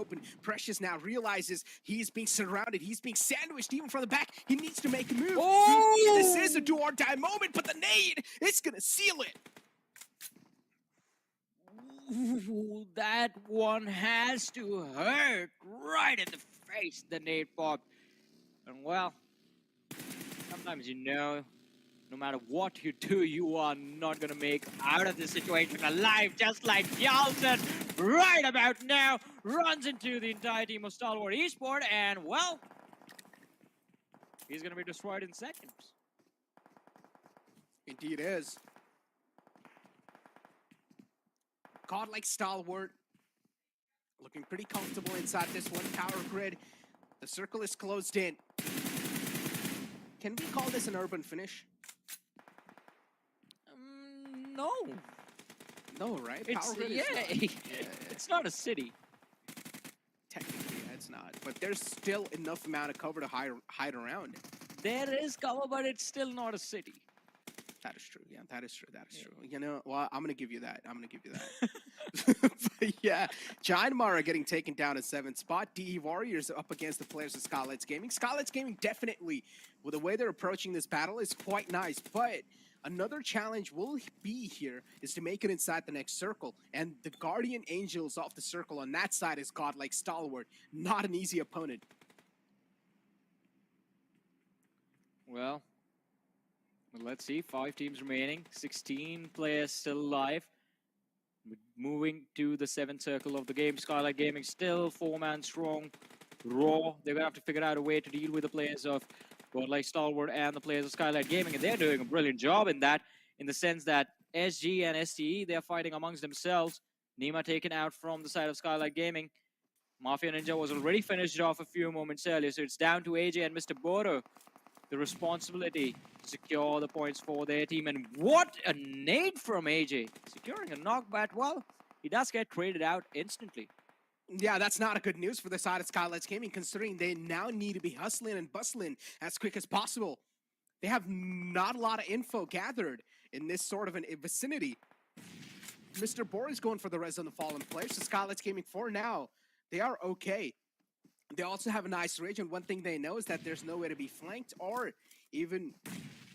open. Precious now realizes he's being surrounded. He's being sandwiched even from the back. He needs to make a move. Oh! This is a do-or-die moment, but the nade is going to seal it. Ooh, that one has to hurt right in the face, the nade pop. And well, sometimes no matter what you do, you are not gonna make out of this situation alive, just like Jalsen right about now runs into the entire team of Stalwart Esports, and well, he's gonna be destroyed in seconds. Indeed is. Godlike Stalwart looking pretty comfortable inside this one power grid. The circle is closed in. Can we call this an urban finish? No. No, right? It's, Power grid yeah, is not. it's not a city. Technically, it's not. But there's still enough amount of cover to hide around. There is cover, but it's still not a city. That is true. Yeah, that is true. That is true. You know, well, I'm going to give you that. I'm going to give you that. But yeah, Giant Mara getting taken down at 7th spot. DE Warriors up against the players of Scarlet's Gaming. Scarlet's Gaming definitely, with the way they're approaching this battle, is quite nice. But another challenge will be here is to make it inside the next circle. And the Guardian Angels off the circle on that side is Godlike Stalwart. Not an easy opponent. Well, let's see. 5 teams remaining. 16 players still alive. Moving to the 7th circle of the game. Skylight Gaming still 4-man strong. Raw. They're going to have to figure out a way to deal with the players of Godlike Stalwart and the players of Skylight Gaming. And they're doing a brilliant job in that, in the sense that SG and STE, they're fighting amongst themselves. Nima taken out from the side of Skylight Gaming. Mafia Ninja was already finished off a few moments earlier. So it's down to AJ and Mr. Boro. The responsibility to secure the points for their team. And what a nade from AJ. Securing a knockback. Well, he does get traded out instantly. Yeah, that's not a good news for the side of Skylights Gaming, considering they now need to be hustling and bustling as quick as possible. They have not a lot of info gathered in this sort of a vicinity. Mr. Bor is going for the res on the fallen players. So Skylights Gaming for now, they are okay. They also have a nice ridge, and one thing they know is that there's no way to be flanked or even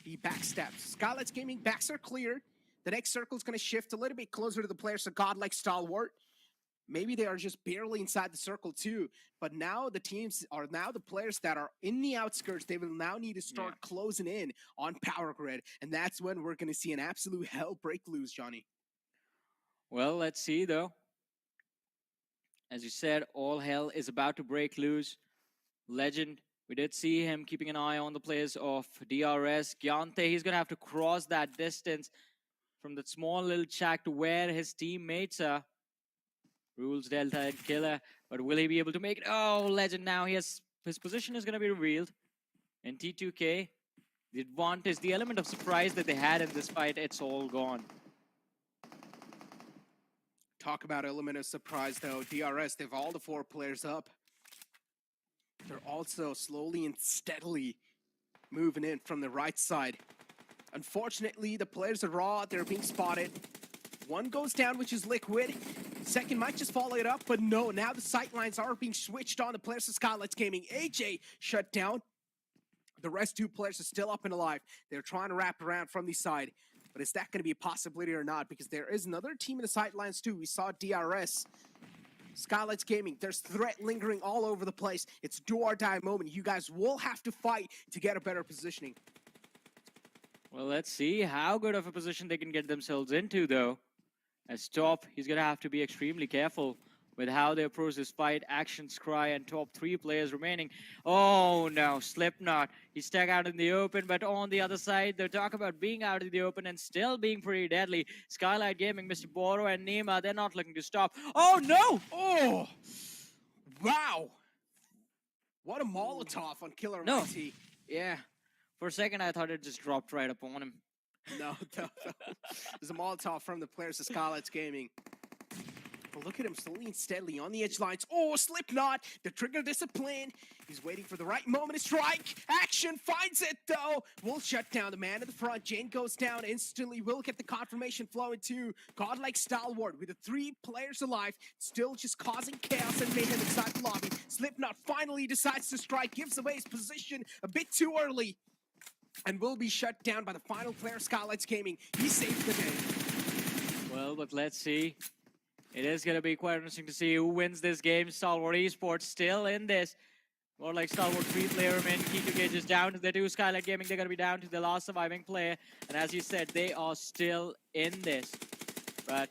be backstabbed. Skylights Gaming backs are clear. The next circle is going to shift a little bit closer to the players of Godlike Stalwart. Maybe they are just barely inside the circle too, but now the teams are now the players that are in the outskirts. They will now need to start closing in on Power Grid, and that's when we're going to see an absolute hell break loose, Johnny. Well, let's see though. As you said, all hell is about to break loose. Legend, we did see him keeping an eye on the players of DRS. Gyante, he's going to have to cross that distance from that small little shack to where his teammates are. Rules, Delta, and Killer. But will he be able to make it? Oh, Legend now. His position is going to be revealed. In T2K, the advantage, the element of surprise that they had in this fight, it's all gone. Talk about element of surprise, though. DRS, they've all the 4 players up. They're also slowly and steadily moving in from the right side. Unfortunately, the players are raw. They're being spotted. One goes down, which is Liquid. Second might just follow it up, but no. Now the sight lines are being switched on the players of Skylights Gaming. AJ shut down. The rest 2 players are still up and alive. They're trying to wrap around from the side. But is that going to be a possibility or not? Because there is another team in the sidelines too. We saw DRS. Skylights Gaming, there's threat lingering all over the place. It's do or die moment. You guys will have to fight to get a better positioning. Well, let's see how good of a position they can get themselves into, though. As top, he's going to have to be extremely careful with how they approach this fight. Actions Cry and top 3 players remaining. Oh no, Slipknot. He's stuck out in the open, but on the other side, they talk about being out in the open and still being pretty deadly. Skylight Gaming, Mr. Boro and Nima, they're not looking to stop. Oh no! Oh! Wow! What a Molotov on Killer No. IT. Yeah. For a second, I thought it just dropped right upon him. No. There's a Molotov from the players of Skylights Gaming. But look at him slowly and steadily on the edge lines. Oh, Slipknot, the trigger discipline. He's waiting for the right moment to strike. Action finds it, though. Will shut down the man in the front. Jane goes down instantly. Will get the confirmation flowing too. Godlike Stalwart with the 3 players alive, still just causing chaos and mayhem inside finally decides to strike, gives away his position a bit too early, and will be shut down by the final player, Skylights Gaming. He saved the day. Well, but let's see. It is going to be quite interesting to see who wins this game. Stalwart Esports still in this. More like Stalwart 3-player remaining. Key2 Gauges down to the 2. Skylight Gaming, they're going to be down to the last surviving player. And as you said, they are still in this. But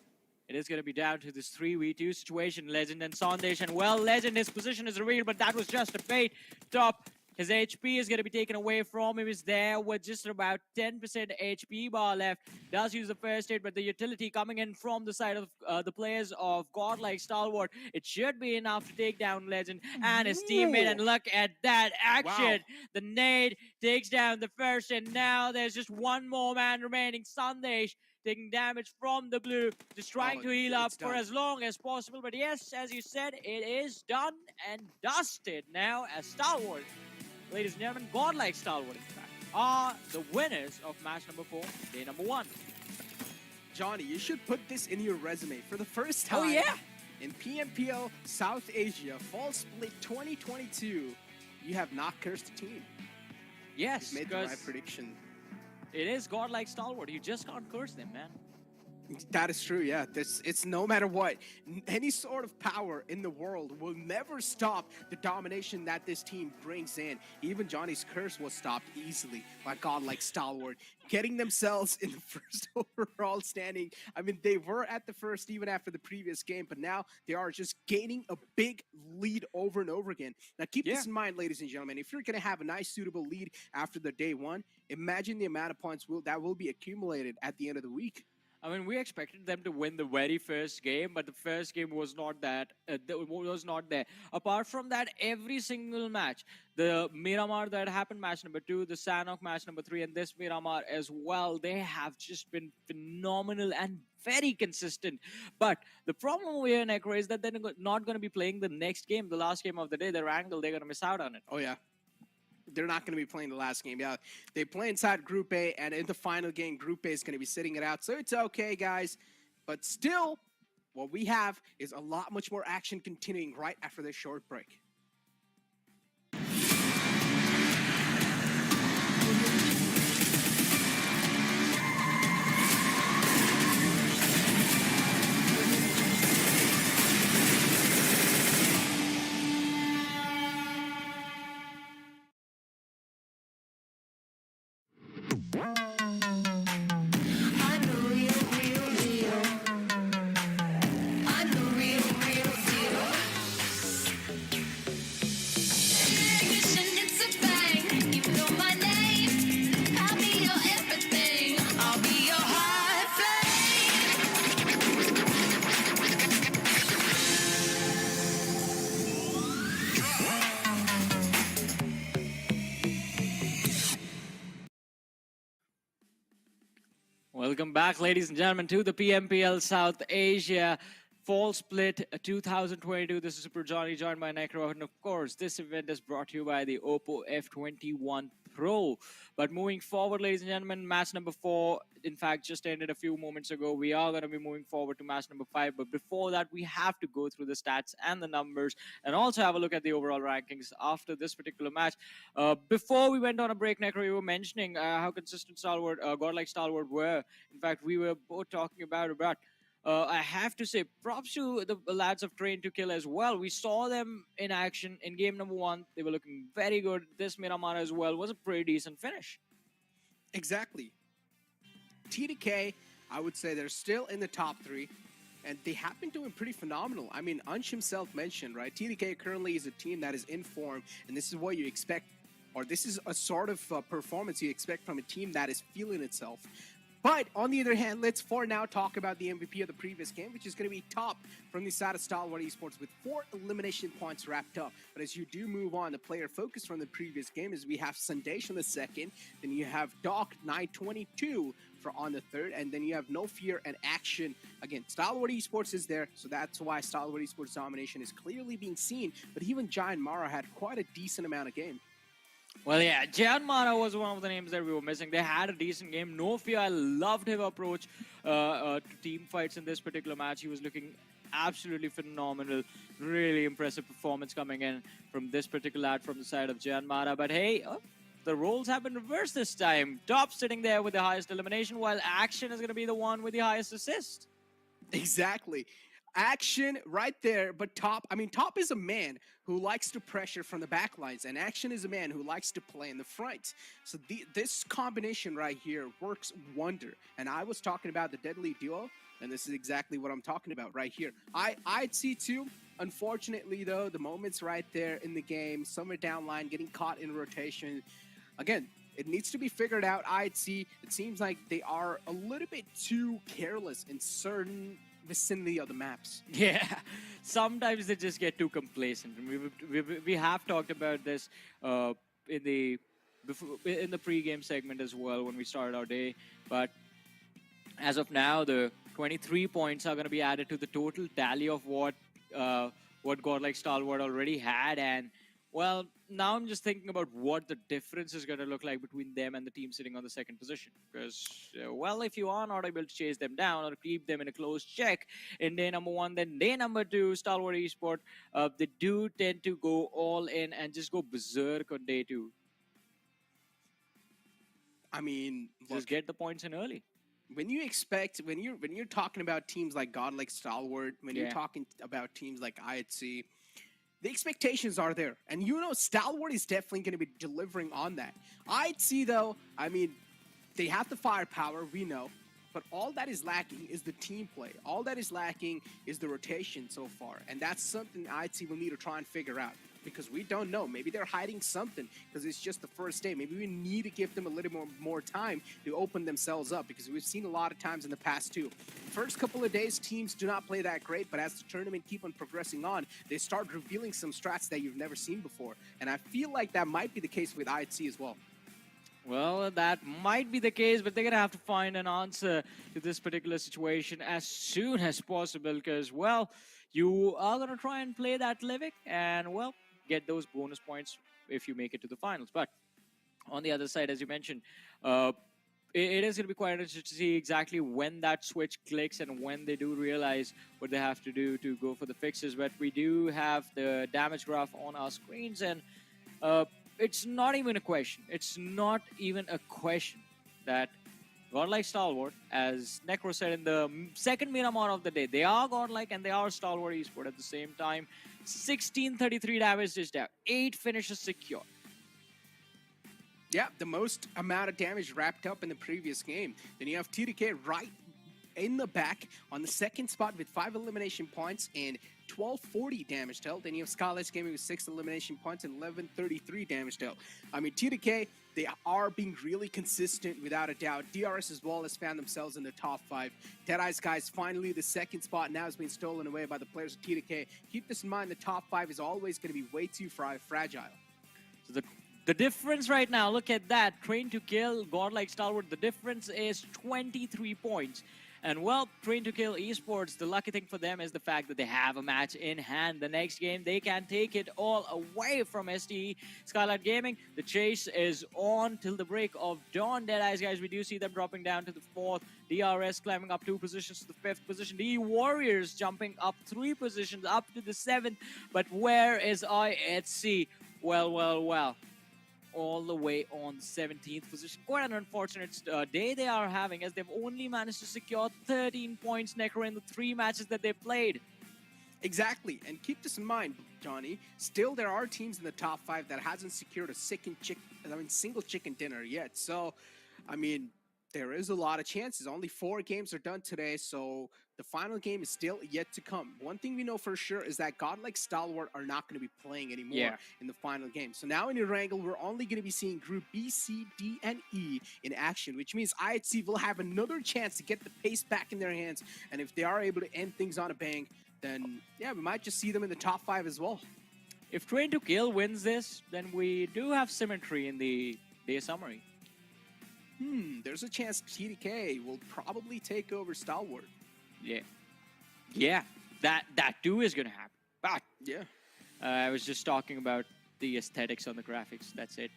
it is going to be down to this 3v2 situation. Legend and Sandesh. And well, Legend, his position is revealed, but that was just a bait. Top. His HP is going to be taken away from him. He's there with just about 10% HP bar left. Does use the first aid, but the utility coming in from the side of the players of Godlike Stalwart. It should be enough to take down Legend and his teammate. And look at that action. Wow. The nade takes down the first, and now there's just one more man remaining. Sandesh taking damage from the blue, just trying to heal up for as long as possible. But yes, as you said, it is done and dusted now as Stalwart, ladies and gentlemen, Godlike Stalwart, in fact, are the winners of match number 4, day number 1. Johnny, you should put this in your resume. For the first time in PMPL South Asia Fall Split 2022, you have not cursed a team. Yes, you made the right prediction. It is Godlike Stalwart. You just can't curse them, man. That is true, yeah. It's no matter what. Any sort of power in the world will never stop the domination that this team brings in. Even Johnny's curse was stopped easily by Godlike Stalwart, getting themselves in the first overall standing. I mean, they were at the first even after the previous game, but now they are just gaining a big lead over and over again. Now, keep this in mind, ladies and gentlemen. If you're going to have a nice, suitable lead after the day 1, imagine the amount of points that will be accumulated at the end of the week. I mean, we expected them to win the very first game, but the first game was not that. Was not there. Apart from that, every single match, the Miramar that happened, match number 2, the Sanhok match number 3, and this Miramar as well, they have just been phenomenal and very consistent. But the problem over here, Necro, is that they're not going to be playing the next game, the last game of the day, the Erangel. They're going to miss out on it. Oh, yeah. They're not going to be playing the last game. Yeah, they play inside Group A, and in the final game, Group A is going to be sitting it out. So it's okay, guys. But still, what we have is a lot much more action continuing right after this short break. Welcome back, ladies and gentlemen, to the PMPL South Asia Fall Split 2022. This is Super Johnny, joined by Necro, and of course, this event is brought to you by the Oppo F21 Pro. But moving forward, ladies and gentlemen, match number 4, in fact, just ended a few moments ago. We are going to be moving forward to match number 5, but before that, we have to go through the stats and the numbers, and also have a look at the overall rankings after this particular match. Before we went on a break, Necro, you were mentioning how consistent Stalwart, Godlike Stalwart were. In fact, we were both talking about I have to say, props to the lads of Train to Kill as well. We saw them in action in game number 1. They were looking very good. This Miramar as well was a pretty decent finish. Exactly. TDK, I would say they're still in the top 3, and they have been doing pretty phenomenal. I mean, Unch himself mentioned, right? TDK currently is a team that is in form, and this is what you expect, or this is a sort of performance you expect from a team that is feeling itself. But on the other hand, let's for now talk about the MVP of the previous game, which is going to be Top from the side of Stalwart Esports with 4 elimination points wrapped up. But as you do move on, the player focus from the previous game is we have Sandesh on the 2nd, then you have Doc 922 on the 3rd, and then you have No Fear and Action. Again, Stalwart Esports is there, so that's why Stalwart Esports domination is clearly being seen. But even Giant Mara had quite a decent amount of game. Well, yeah, Giant Mara was one of the names that we were missing. They had a decent game. No Fear, I loved his approach to team fights in this particular match. He was looking absolutely phenomenal, really impressive performance coming in from this particular ad from the side of Janmara. But hey, the roles have been reversed this time. Top sitting there with the highest elimination, while Action is going to be the one with the highest assist. Exactly. Action right there, but Top is a man who likes to pressure from the back lines, and Action is a man who likes to play in the front. So this combination right here works wonder. And I was talking about the deadly duo, and this is exactly what I'm talking about right here. I'd see too. Unfortunately, though, the moments right there in the game, some are down line, getting caught in rotation. Again, it needs to be figured out. I'd see. It seems like they are a little bit too careless in certain vicinity of the maps. Yeah, sometimes they just get too complacent. And we have talked about this in the pre-game segment as well when we started our day. But as of now, the 23 points are going to be added to the total tally of what Godlike Stalwart already had. And, well, now I'm just thinking about what the difference is going to look like between them and the team sitting on the second position. Because, well, if you are not able to chase them down or keep them in a close check in day number 1, then day number 2, Stalwart Esport, they do tend to go all in and just go berserk on day 2. I mean, just get the points in early. When you're talking about teams like Godlike Stalwart, when you're talking about teams like IHC, the expectations are there. And Stalwart is definitely going to be delivering on that. IHC, though, I mean, they have the firepower, we know. But all that is lacking is the team play. All that is lacking is the rotation so far. And that's something IHC will need to try and figure out. Because we don't know. Maybe they're hiding something because it's just the first day. Maybe we need to give them a little more time to open themselves up, because we've seen a lot of times in the past too. First couple of days, teams do not play that great, but as the tournament keep on progressing on, they start revealing some strats that you've never seen before. And I feel like that might be the case with IHC as well. Well, that might be the case, but they're going to have to find an answer to this particular situation as soon as possible, because, well, you are going to try and play that Livik and, well, get those bonus points if you make it to the finals. But on the other side, as you mentioned, it is going to be quite interesting to see exactly when that switch clicks and when they do realize what they have to do to go for the fixes. But we do have the damage graph on our screens, and it's not even a question. It's not even a question that Godlike Stalwart, as Necro said in the second Miramar of the day, they are Godlike and they are Stalwart Esport at the same time. 1633 damage dished out, 8 finishes secure. Yeah, the most amount of damage wrapped up in the previous game. Then you have TDK right in the back on the second spot with 5 elimination points and 1240 damage dealt. Then you have Scarlet's Gaming with 6 elimination points and 1133 damage dealt. I mean, TDK, they are being really consistent without a doubt. DRS as well has found themselves in the top 5. Deadeye's guys finally the second spot now has been stolen away by the players of TDK. Keep this in mind, the top 5 is always going to be way too fragile. So the difference right now, look at that. Train to Kill, Godlike Stalwart, the difference is 23 points. And, well, Train to Kill Esports, the lucky thing for them is the fact that they have a match in hand. The next game, they can take it all away from STE Skylight Gaming. The chase is on till the break of dawn. Deadeye's guys, we do see them dropping down to the 4th. DRS climbing up 2 positions to the 5th position. The Warriors jumping up 3 positions up to the 7th. But where is IHC? Well. All the way on 17th position. Quite an unfortunate day they are having, as they've only managed to secure 13 points, Necro, in the 3 matches that they've played. Exactly, and keep this in mind, Johnny. Still, there are teams in the top 5 that hasn't secured a single chicken dinner yet. So, I mean, there is a lot of chances. Only 4 games are done today, so the final game is still yet to come. One thing we know for sure is that Godlike Stalwart are not going to be playing anymore in the final game. So now in Erangel, we're only going to be seeing Group B, C, D, and E in action, which means IHC will have another chance to get the pace back in their hands. And if they are able to end things on a bang, then, yeah, we might just see them in the top 5 as well. If Train to Kill wins this, then we do have symmetry in the day summary. There's a chance TDK will probably take over Stalwart. Yeah, that too is gonna happen. But yeah, I was just talking about the aesthetics on the graphics. That's it.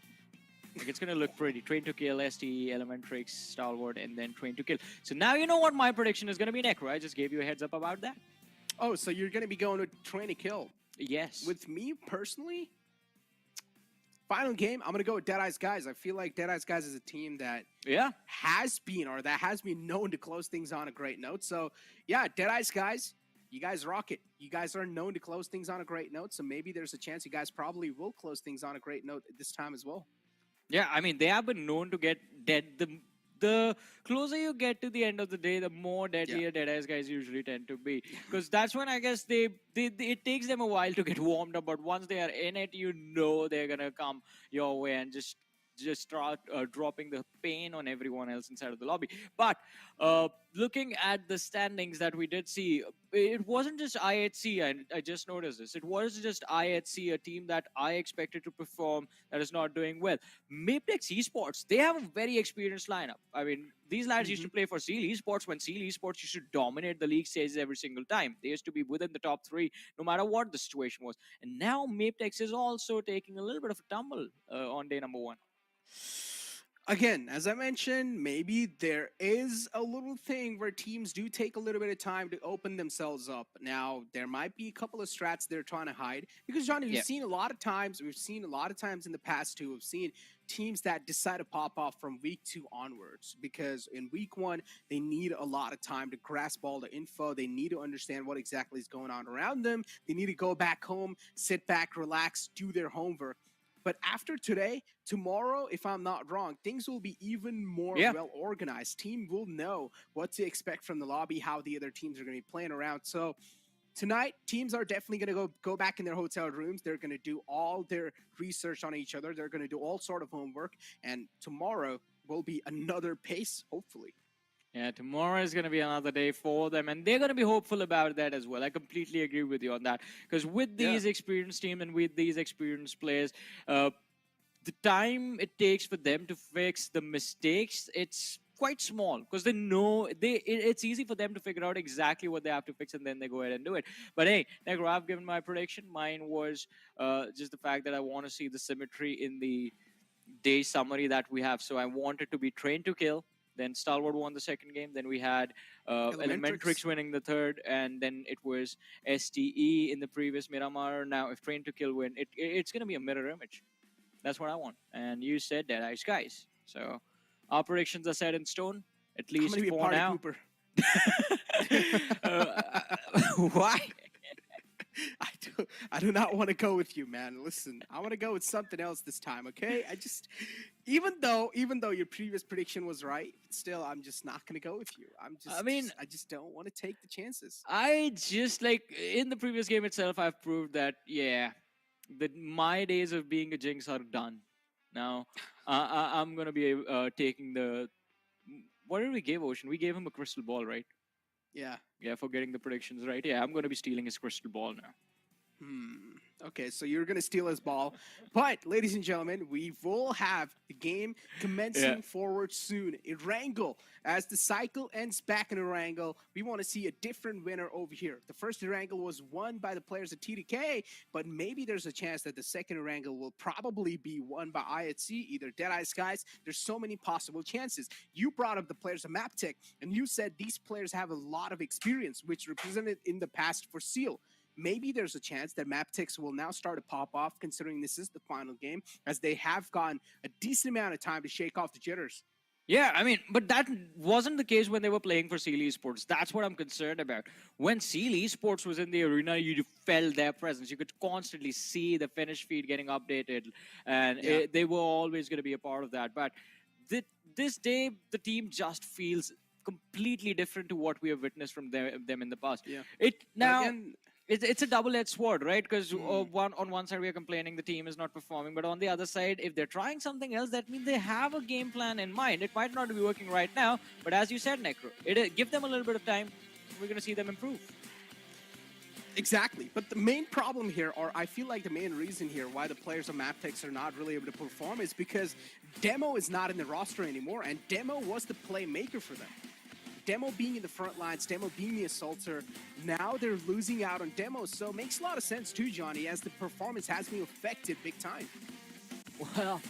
Like, it's gonna look pretty. Train to Kill, STE, Elementrix, Stalwart, and then Train to Kill. So now you know what my prediction is gonna be, Necro. I just gave you a heads up about that. Oh, so you're going to be going with Train to Kill. Yes. With me personally, final game, I'm going to go with Deadeye's Guys. I feel like Deadeye's Guys is a team that has been known to close things on a great note. So, yeah, Deadeye's Guys, you guys rock it. You guys are known to close things on a great note. So maybe there's a chance you guys probably will close things on a great note this time as well. Yeah, I mean, they have been known to get dead. The closer you get to the end of the day, the more deadlier Deadeye's Guys usually tend to be. Because that's when I guess it takes them a while to get warmed up. But once they are in it, you know they're going to come your way and just start dropping the pain on everyone else inside of the lobby. But looking at the standings that we did see, it wasn't just IHC, I just noticed this. It was just IHC, a team that I expected to perform that is not doing well. Maplex Esports, they have a very experienced lineup. I mean, these lads used to play for Seal Esports when Seal Esports used to dominate the league stages every single time. They used to be within the top 3, no matter what the situation was. And now Maplex is also taking a little bit of a tumble on day number 1. Again, as I mentioned, maybe there is a little thing where teams do take a little bit of time to open themselves up. Now, there might be a couple of strats they're trying to hide because, Johnny, we've seen a lot of times in the past too, we've seen teams that decide to pop off from week 2 onwards because in week 1, they need a lot of time to grasp all the info. They need to understand what exactly is going on around them. They need to go back home, sit back, relax, do their homework. But after today, tomorrow, if I'm not wrong, things will be even more well organized. Team will know what to expect from the lobby, how the other teams are going to be playing around. So tonight, teams are definitely going to go back in their hotel rooms. They're going to do all their research on each other. They're going to do all sort of homework. And tomorrow will be another pace, hopefully. Yeah, tomorrow is going to be another day for them, and they're going to be hopeful about that as well. I completely agree with you on that. Because with these experienced teams and with these experienced players, the time it takes for them to fix the mistakes, it's quite small. Because they know, it's easy for them to figure out exactly what they have to fix, and then they go ahead and do it. But hey, Negro, I've given my prediction. Mine was just the fact that I want to see the symmetry in the day summary that we have. So I wanted to be trained to kill. Then Stalwart won the second game. Then we had Elementrix winning the third. And then it was STE in the previous Miramar. Now, if Train to Kill win, it's going to be a mirror image. That's what I want. And you said Deadeye's Guys. So our predictions are set in stone, at least for now. Why? I do not want to go with you, man. Listen, I want to go with something else this time, okay? Even though your previous prediction was right, still, I'm just not going to go with you. I just don't want to take the chances. I just, like, in the previous game itself, I've proved that, that my days of being a Jinx are done. Now, I'm going to be taking the... What did we give Ocean? We gave him a crystal ball, right? Yeah. Yeah, for getting the predictions right. Yeah, I'm going to be stealing his crystal ball now. Okay, so you're going to steal his ball. But, ladies and gentlemen, we will have the game commencing forward soon. Erangel, as the cycle ends back in Erangel, we want to see a different winner over here. The first Erangel was won by the players of TDK, but maybe there's a chance that the second Erangel will probably be won by IHC, either Deadeye's Guys. There's so many possible chances. You brought up the players of MapTech, and you said these players have a lot of experience, which represented in the past for Seal. Maybe there's a chance that MapTix will now start to pop off, considering this is the final game, as they have gotten a decent amount of time to shake off the jitters. Yeah, I mean, but that wasn't the case when they were playing for Seal Esports. That's what I'm concerned about. When Seal Esports was in the arena, you felt their presence. You could constantly see the finish feed getting updated, and they were always going to be a part of that. But this day, the team just feels completely different to what we have witnessed from them in the past. Yeah. It's a double-edged sword, right? Because on one side we are complaining the team is not performing, but on the other side, if they're trying something else, that means they have a game plan in mind. It might not be working right now, but as you said, Necro, give them a little bit of time. We're going to see them improve. Exactly. But the main problem here, or I feel like the main reason here why the players of MapTech are not really able to perform is because Demo is not in the roster anymore, and Demo was the playmaker for them. Demo being in the front lines, Demo being the assaulter, now they're losing out on Demo, so it makes a lot of sense too, Johnny, as the performance has been affected big time. Well,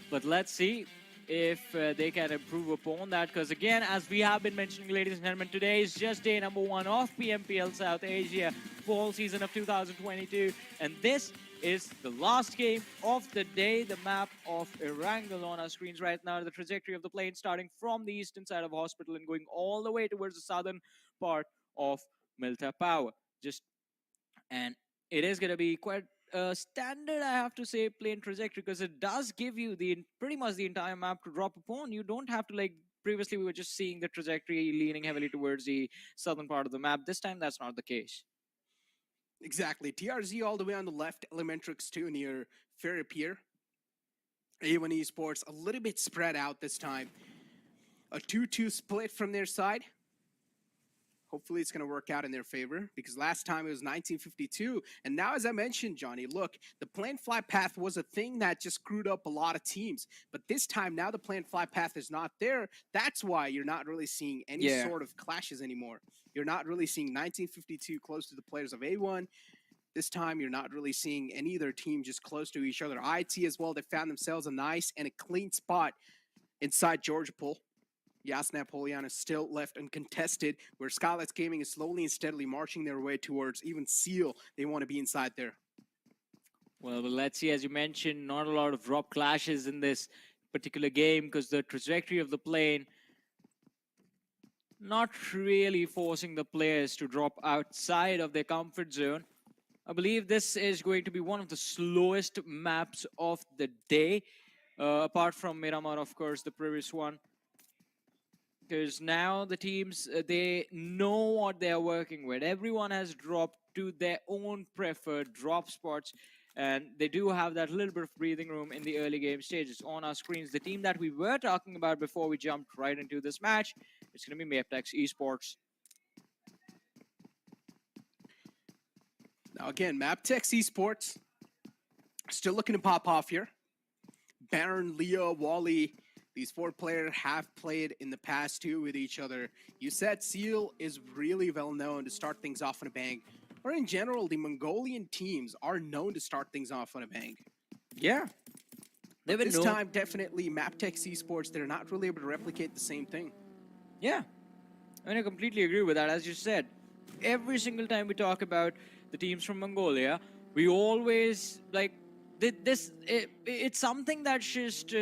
but let's see. if they can improve upon that. Because again, as we have been mentioning, ladies and gentlemen, today is just day number 1 of PMPL South Asia fall season of 2022. And this is the last game of the day, the map of Erangel on our screens right now. The trajectory of the plane starting from the eastern side of the hospital and going all the way towards the southern part of Milta Power. And it is going to be quite standard, I have to say, plane trajectory, because it does give you pretty much the entire map to drop upon. You don't have to, like previously we were just seeing the trajectory leaning heavily towards the southern part of the map. This time that's not the case. Exactly. TRZ all the way on the left, Elementrix 2 near Fair Pier. A1 Esports a little bit spread out this time. A 2-2 split from their side. Hopefully it's going to work out in their favor, because last time it was 1952. And now, as I mentioned, Johnny, look, the planned flight path was a thing that just screwed up a lot of teams. But this time, now the planned flight path is not there. That's why you're not really seeing any sort of clashes anymore. You're not really seeing 1952 close to the players of A1. This time, you're not really seeing any other team just close to each other. IT as well, they found themselves a nice and a clean spot inside Georgia Pool. Yas Napoleon is still left uncontested, where Skylights Gaming is slowly and steadily marching their way towards even Seal. They want to be inside there. Well, let's see. As you mentioned, not a lot of drop clashes in this particular game, because the trajectory of the plane not really forcing the players to drop outside of their comfort zone. I believe this is going to be one of the slowest maps of the day, apart from Miramar, of course, the previous one. Because now the teams, they know what they're working with. Everyone has dropped to their own preferred drop spots, and they do have that little bit of breathing room in the early game stages. On our screens, the team that we were talking about before we jumped right into this match, it's going to be ATRAX Esports. Now again, Maptex Esports still looking to pop off here. Baron, Leo, Wally, these 4 players have played in the past too with each other. You said Seal is really well known to start things off on a bang. Or in general, the Mongolian teams are known to start things off on a bang. Yeah. This time, definitely, Maptex Esports, they're not really able to replicate the same thing. Yeah. I mean, I completely agree with that. As you said, every single time we talk about the teams from Mongolia, we always, like, it's something that's just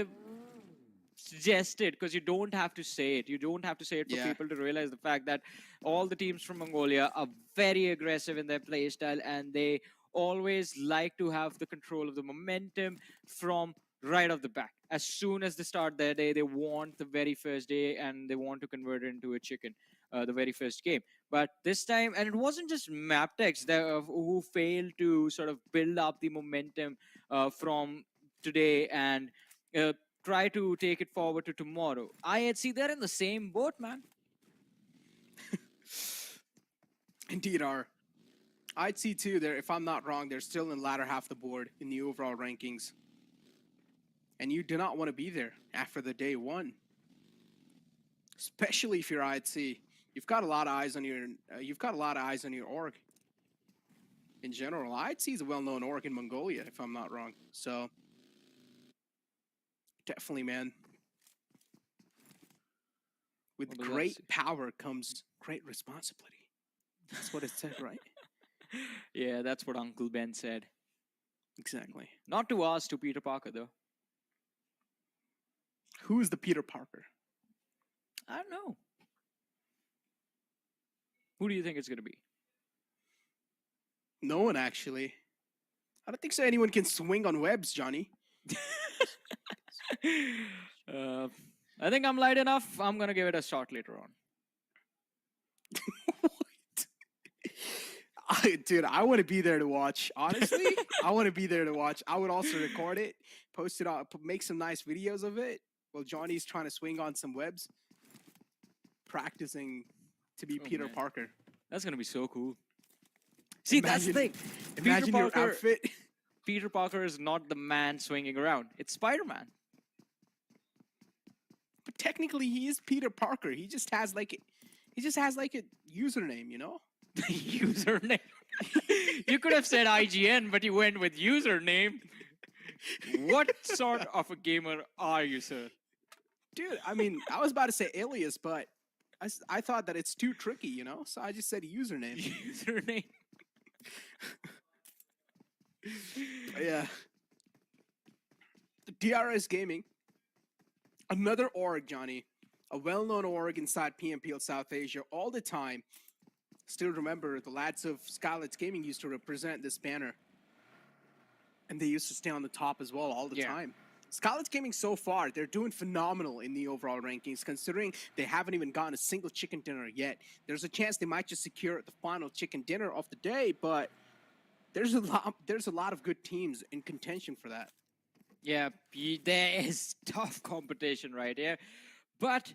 suggested, because you don't have to say it. You don't have to say it for people to realize the fact that all the teams from Mongolia are very aggressive in their playstyle, and they always like to have the control of the momentum from right off the back. As soon as they start their day, they want the very first day, and they want to convert it into a chicken, the very first game. But this time, and it wasn't just Maptex who failed to sort of build up the momentum from today and try to take it forward to tomorrow. IHC, they're in the same boat, man. Indeed are. IHC too, if I'm not wrong, they're still in the latter half of the board in the overall rankings. And you do not want to be there after the day 1. Especially if you're IHC. You've got a lot of eyes on your org. In general, IHC is a well-known org in Mongolia, if I'm not wrong. So definitely, man. With great power comes great responsibility. That's what it said, right? Yeah, that's what Uncle Ben said. Exactly. Not to us, to Peter Parker, though. Who is the Peter Parker? I don't know. Who do you think it's going to be? No one, actually. I don't think so anyone can swing on webs, Johnny. I think I'm light enough. I'm going to give it a shot later on. What? Dude, I want to be there to watch. Honestly, I want to be there to watch. I would also record it, post it on, make some nice videos of it while Johnny's trying to swing on some webs, practicing to be Peter Parker. That's going to be so cool. See, that's the thing. Imagine your outfit. Peter Parker is not the man swinging around. It's Spider-Man. But technically, he is Peter Parker. He just has like a username, you know? Username. You could have said IGN, but you went with username. What sort of a gamer are you, sir? Dude, I mean, I was about to say alias, but I thought that it's too tricky, you know? So I just said username. Username. Yeah. The DRS Gaming, another org, Johnny. A well-known org inside PMPL South Asia all the time. Still remember the lads of Scarlet's Gaming used to represent this banner. And they used to stay on the top as well all the time. Scarlet's Gaming so far, they're doing phenomenal in the overall rankings, considering they haven't even gotten a single chicken dinner yet. There's a chance they might just secure the final chicken dinner of the day, but there's a lot of good teams in contention for that. Yeah, there is tough competition right here. But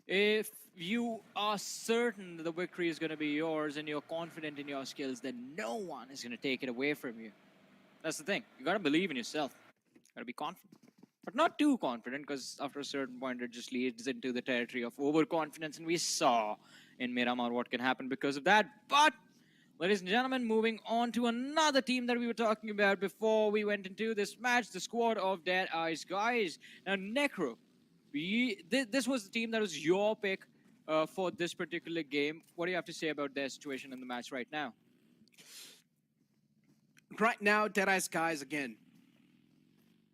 if you are certain that the victory is going to be yours and you're confident in your skills, then no one is going to take it away from you. That's the thing. You got to believe in yourself. You got to be confident. But not too confident, because after a certain point, it just leads into the territory of overconfidence. And we saw in Miramar what can happen because of that. But, ladies and gentlemen, moving on to another team that we were talking about before we went into this match, the squad of DEADEYES guys. Now, Necro, this was the team that was your pick for this particular game. What do you have to say about their situation in the match right now? Right now, DEADEYES guys, again,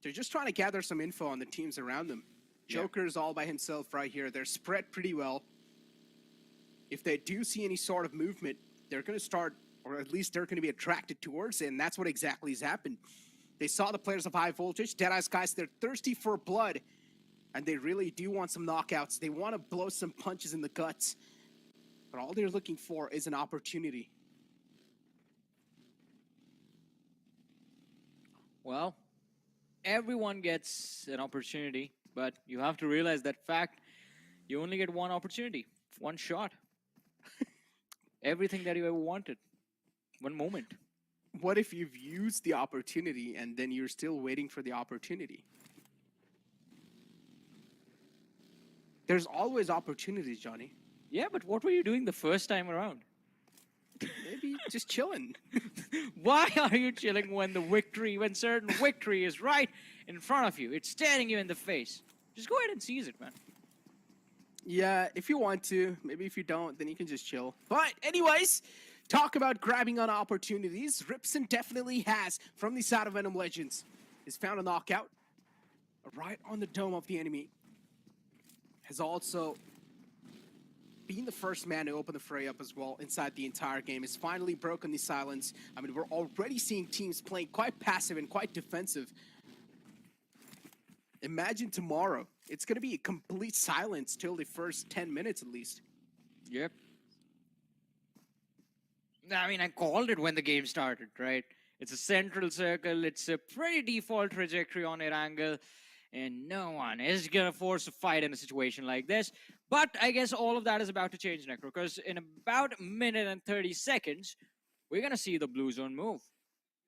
they're just trying to gather some info on the teams around them. Joker's all by himself right here. They're spread pretty well. If they do see any sort of movement, they're going to start, or at least they're going to be attracted towards it, and that's what exactly has happened. They saw the players of high voltage. DEADEYES guys, they're thirsty for blood, and they really do want some knockouts. They want to blow some punches in the guts, but all they're looking for is an opportunity. Well, everyone gets an opportunity, but you have to realize that fact, you only get one opportunity, one shot. Everything that you ever wanted, one moment. What if you've used the opportunity and then you're still waiting for the opportunity? There's always opportunities, Johnny. Yeah, but what were you doing the first time around? Maybe just chilling. Why are you chilling when certain victory is right in front of you? It's staring you in the face. Just go ahead and seize it, man. Yeah, if you want to. Maybe if you don't, then you can just chill. But anyways, talk about grabbing on opportunities. Ripson definitely has, from the side of VENOM Legends, has found a knockout right on the dome of the enemy. Has also being the first man to open the fray up as well inside the entire game. Has finally broken the silence. I mean, we're already seeing teams playing quite passive and quite defensive. Imagine tomorrow. It's going to be a complete silence till the first 10 minutes at least. Yep. I mean, I called it when the game started, right? It's a central circle. It's a pretty default trajectory on Erangel. And no one is going to force a fight in a situation like this. But I guess all of that is about to change, Necro, because in about a minute and 30 seconds, we're going to see the blue zone move.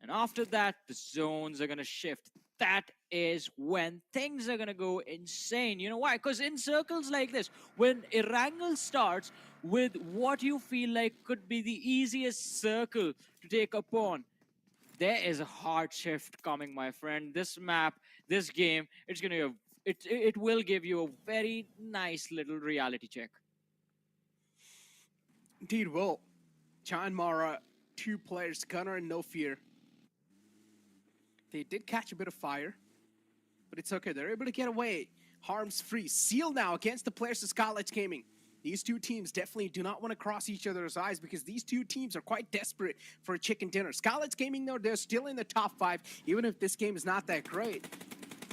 And after that, the zones are going to shift. That is when things are going to go insane. You know why? Because in circles like this, when Erangel starts with what you feel like could be the easiest circle to take upon, there is a hard shift coming, my friend. This map, this game, it will give you a very nice little reality check. Indeed will. John Mara, 2 players, Gunner and No Fear. They did catch a bit of fire, but it's okay. They're able to get away. Harms free. Seal now against the players of Scarlet Gaming. These two teams definitely do not want to cross each other's eyes because these two teams are quite desperate for a chicken dinner. Scarlet Gaming, though, they're still in the top 5. Even if this game is not that great,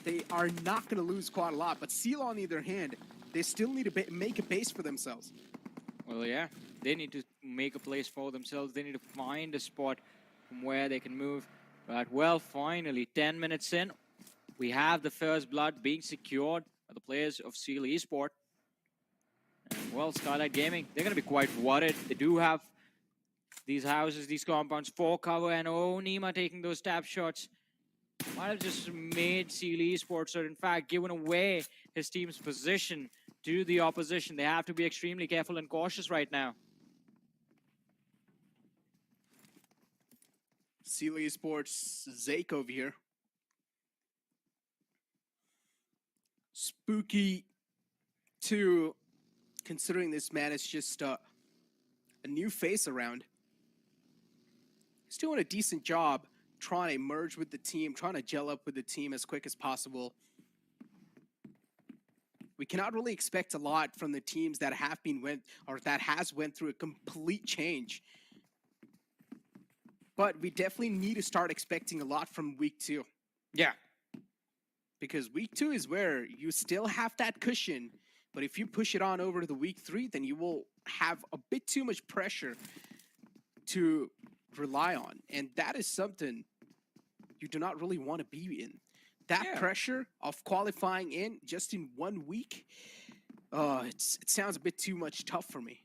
they are not going to lose quite a lot. But Seal, on the other hand, they still need to make a base for themselves. Well, yeah. They need to make a place for themselves. They need to find a spot from where they can move. But, well, finally, 10 minutes in, we have the first blood being secured by the players of Seal Esports. And, well, Skylight Gaming, they're going to be quite worried. They do have these houses, these compounds for cover, and Nima taking those tap shots. Might have just made Seal Esports, or in fact, given away his team's position to the opposition. They have to be extremely careful and cautious right now. Seal Esports, Zake over here. Spooky to considering this man is just a new face around. He's doing a decent job trying to merge with the team, trying to gel up with the team as quick as possible. We cannot really expect a lot from the teams that have went through a complete change. But we definitely need to start expecting a lot from week 2. Yeah. Because week 2 is where you still have that cushion, but if you push it on over to the week 3, then you will have a bit too much pressure to rely on. And that is something you do not really want to be in. That pressure of qualifying in just in 1 week, it sounds a bit too much tough for me.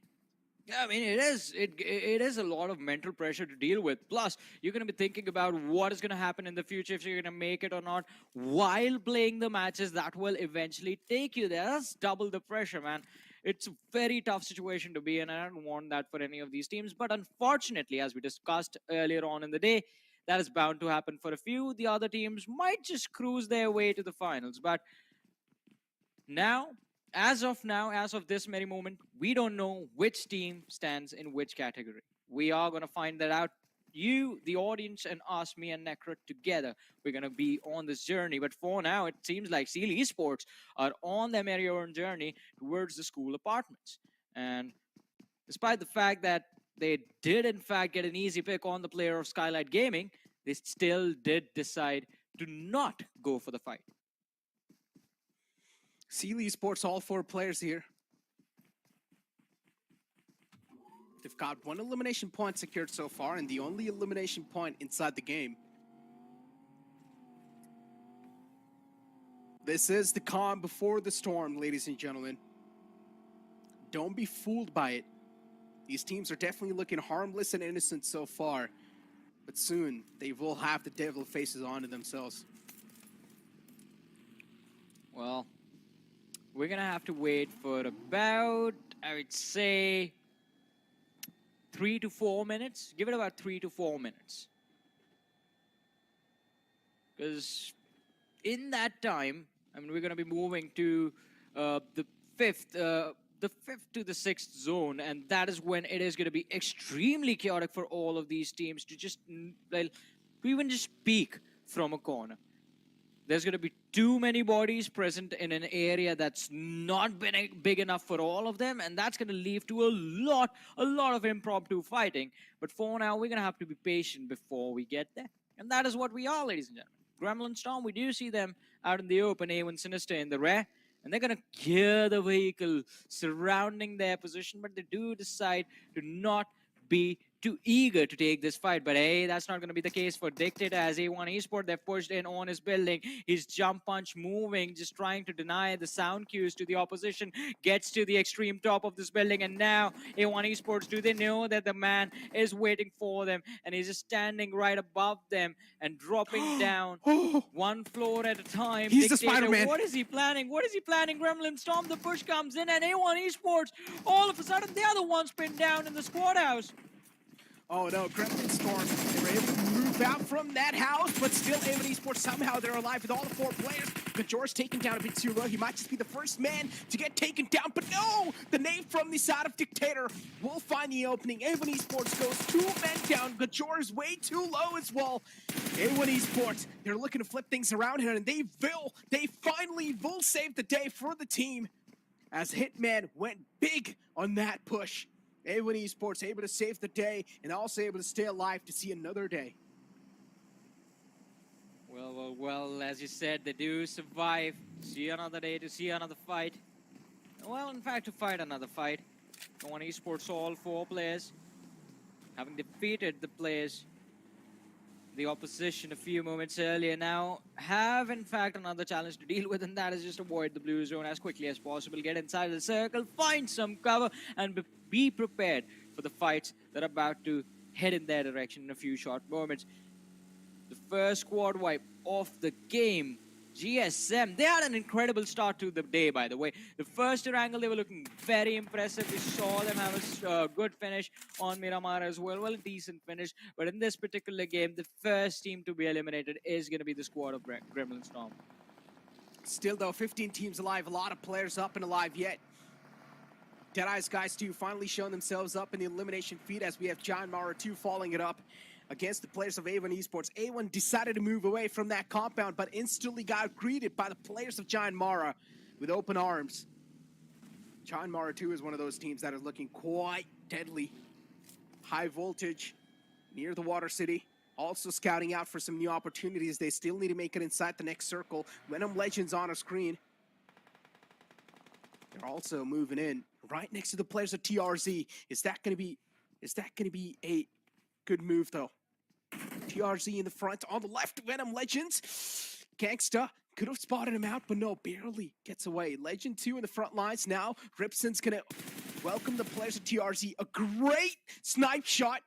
Yeah, I mean, it is a lot of mental pressure to deal with. Plus, you're going to be thinking about what is going to happen in the future, if you're going to make it or not, while playing the matches that will eventually take you there. That's double the pressure, man. It's a very tough situation to be in, and I don't want that for any of these teams. But unfortunately, as we discussed earlier on in the day, that is bound to happen for a few. The other teams might just cruise their way to the finals. But now, as of this very moment, we don't know which team stands in which category. We are going to find that out. You, the audience, and us, me and Necrot together, we're going to be on this journey. But for now, it seems like Seal Esports are on their merry-own journey towards the school apartments. And despite the fact that they did, in fact, get an easy pick on the player of Skylight Gaming, they still did decide to not go for the fight. Seal Esports, all 4 players here. They've got 1 elimination point secured so far, and the only elimination point inside the game. This is the calm before the storm, ladies and gentlemen. Don't be fooled by it. These teams are definitely looking harmless and innocent so far, but soon they will have the devil faces onto themselves. Well, we're going to have to wait for about, I would say, 3 to 4 minutes. Give it about 3 to 4 minutes. Because in that time, I mean, we're going to be moving to the fifth to the 6th zone, and that is when it is going to be extremely chaotic for all of these teams to just, well, to even just peek from a corner. There's going to be too many bodies present in an area that's not big enough for all of them, and that's going to lead to a lot of impromptu fighting. But for now, we're going to have to be patient before we get there. And that is what we are, ladies and gentlemen. Gremlin Storm, we do see them out in the open, A1 Sinister in the rear, and they're going to gear the vehicle surrounding their position, but they do decide to not be too eager to take this fight. But hey, that's not going to be the case for Dictator as A1 Esports. They've pushed in on his building. His jump punch moving, just trying to deny the sound cues to the opposition. Gets to the extreme top of this building, and now A1 Esports, do they know that the man is waiting for them, and he's just standing right above them and dropping down 1 floor at a time. He's Dictator, the Spider-Man. what is he planning? What is he planning? Gremlin Storm, the push comes in, and A1 Esports, all of a sudden, they are the ones pinned down in the squad house. Oh no, Gremlin Storm, they were able to move out from that house, but still A1 Esports, somehow they're alive with all the 4 players. Kajor's taken down a bit too low. He might just be the first man to get taken down, but no! The nade from the side of Dictator will find the opening. A1 Esports goes 2 men down. Kajor is way too low as well. A1 Esports, they're looking to flip things around here, and they finally will save the day for the team as Hitman went big on that push. A1 Esports able to save the day and also able to stay alive to see another day. Well, as you said, they do survive to see another day, to see another fight. Well, in fact, to fight another fight. A1 Esports, all 4 players, having defeated the players, the opposition a few moments earlier, now have, in fact, another challenge to deal with, and that is just avoid the blue zone as quickly as possible, get inside the circle, find some cover, and be prepared for the fights that are about to head in their direction in a few short moments. The first squad wipe of the game, GSM, they had an incredible start to the day, by the way. The first Erangel, they were looking very impressive. We saw them have a good finish on Miramar as well. Well, a decent finish. But in this particular game, the first team to be eliminated is going to be the squad of Gremlin Storm. Still though, 15 teams alive, a lot of players up and alive yet. DEADEYES guys too finally showing themselves up in the elimination feed as we have John Mara 2 following it up against the players of A1 Esports. A1 decided to move away from that compound, but instantly got greeted by the players of John Mara with open arms. John Mara 2 is one of those teams that is looking quite deadly. High voltage near the Water City. Also scouting out for some new opportunities. They still need to make it inside the next circle. VENOM Legends on a screen. They're also moving in right next to the players of TRZ. Is that gonna be a good move though? TRZ in the front, on the left, VENOM Legends. Gangsta could have spotted him out, but no, barely gets away. Legend 2 in the front lines now. Ripson's gonna welcome the players of TRZ. A great snipe shot.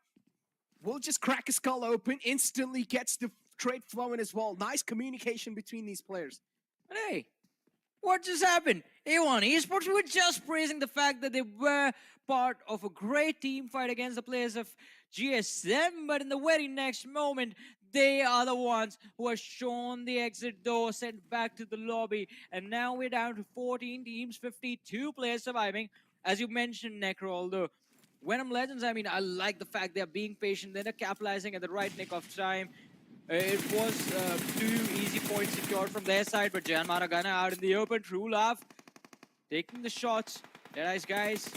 Will just crack his skull open, instantly gets the trade flowing as well. Nice communication between these players. But hey, what just happened? A1 Esports were just praising the fact that they were part of a great team fight against the players of GSM, but in the very next moment, they are the ones who are shown the exit door, sent back to the lobby, and now we're down to 14 teams, 52 players surviving. As you mentioned, Necro, although VENOM Legends, I mean, I like the fact they're being patient, they're capitalizing at the right nick of time. It was 2 easy points secured from their side, but Jan Maragana out in the open, true love, taking the shots. DEADEYES guys,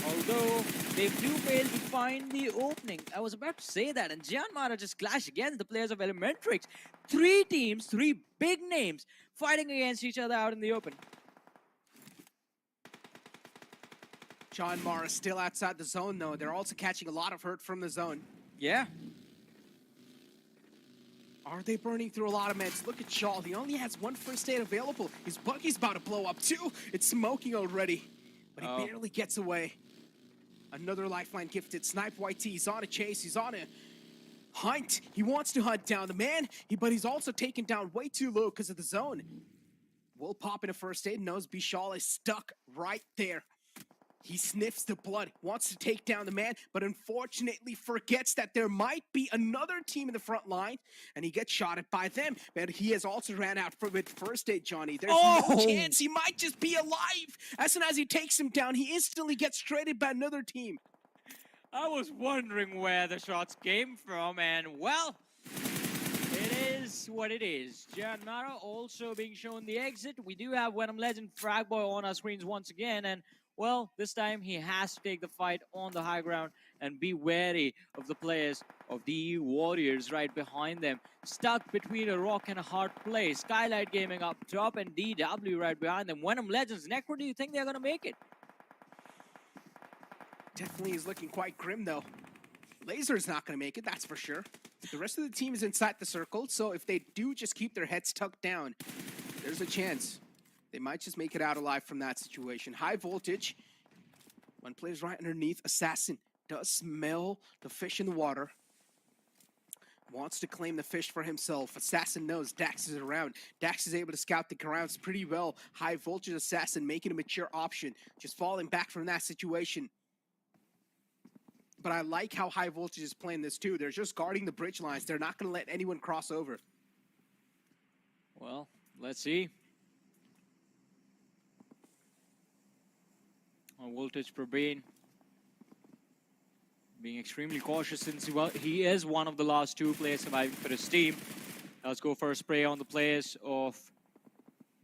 although they do fail to find the opening. I was about to say that, and Jan Mara just clashed against the players of Elementrix. 3 teams, 3 big names, fighting against each other out in the open. John Mara still outside the zone though. They're also catching a lot of hurt from the zone. Yeah. Are they burning through a lot of meds? Look at Shaw. He only has 1 first aid available. His buggy's about to blow up too. It's smoking already. But he barely gets away. Another lifeline gifted. Snipe YT. He's on a chase. He's on a hunt. He wants to hunt down the man. But he's also taken down way too low because of the zone. Will pop in a first aid. Knows Bishal is stuck right there. He sniffs the blood, wants to take down the man, but unfortunately forgets that there might be another team in the front line, and he gets shot at by them. But he has also ran out with first aid, Johnny. There's no chance. He might just be alive. As soon as he takes him down, he instantly gets traded by another team. I was wondering where the shots came from, and well, it is what it is. Jan Mara also being shown the exit. We do have VENOM Legend Fragboy on our screens once again, and well, this time he has to take the fight on the high ground and be wary of the players of the Warriors right behind them. Stuck between a rock and a hard place. Skylight Gaming up top and DW right behind them. VENOM Legends, Necro, do you think they're going to make it? Definitely is looking quite grim, though. Laser's not going to make it, that's for sure. The rest of the team is inside the circle, so if they do just keep their heads tucked down, there's a chance. They might just make it out alive from that situation. High voltage. One plays right underneath. Assassin does smell the fish in the water. Wants to claim the fish for himself. Assassin knows Dax is around. Dax is able to scout the grounds pretty well. High voltage Assassin making a mature option. Just falling back from that situation. But I like how High Voltage is playing this too. They're just guarding the bridge lines. They're not going to let anyone cross over. Well, let's see. Voltage Probane being extremely cautious since he is one of the last 2 players surviving for his team. Let's go for a spray on the players of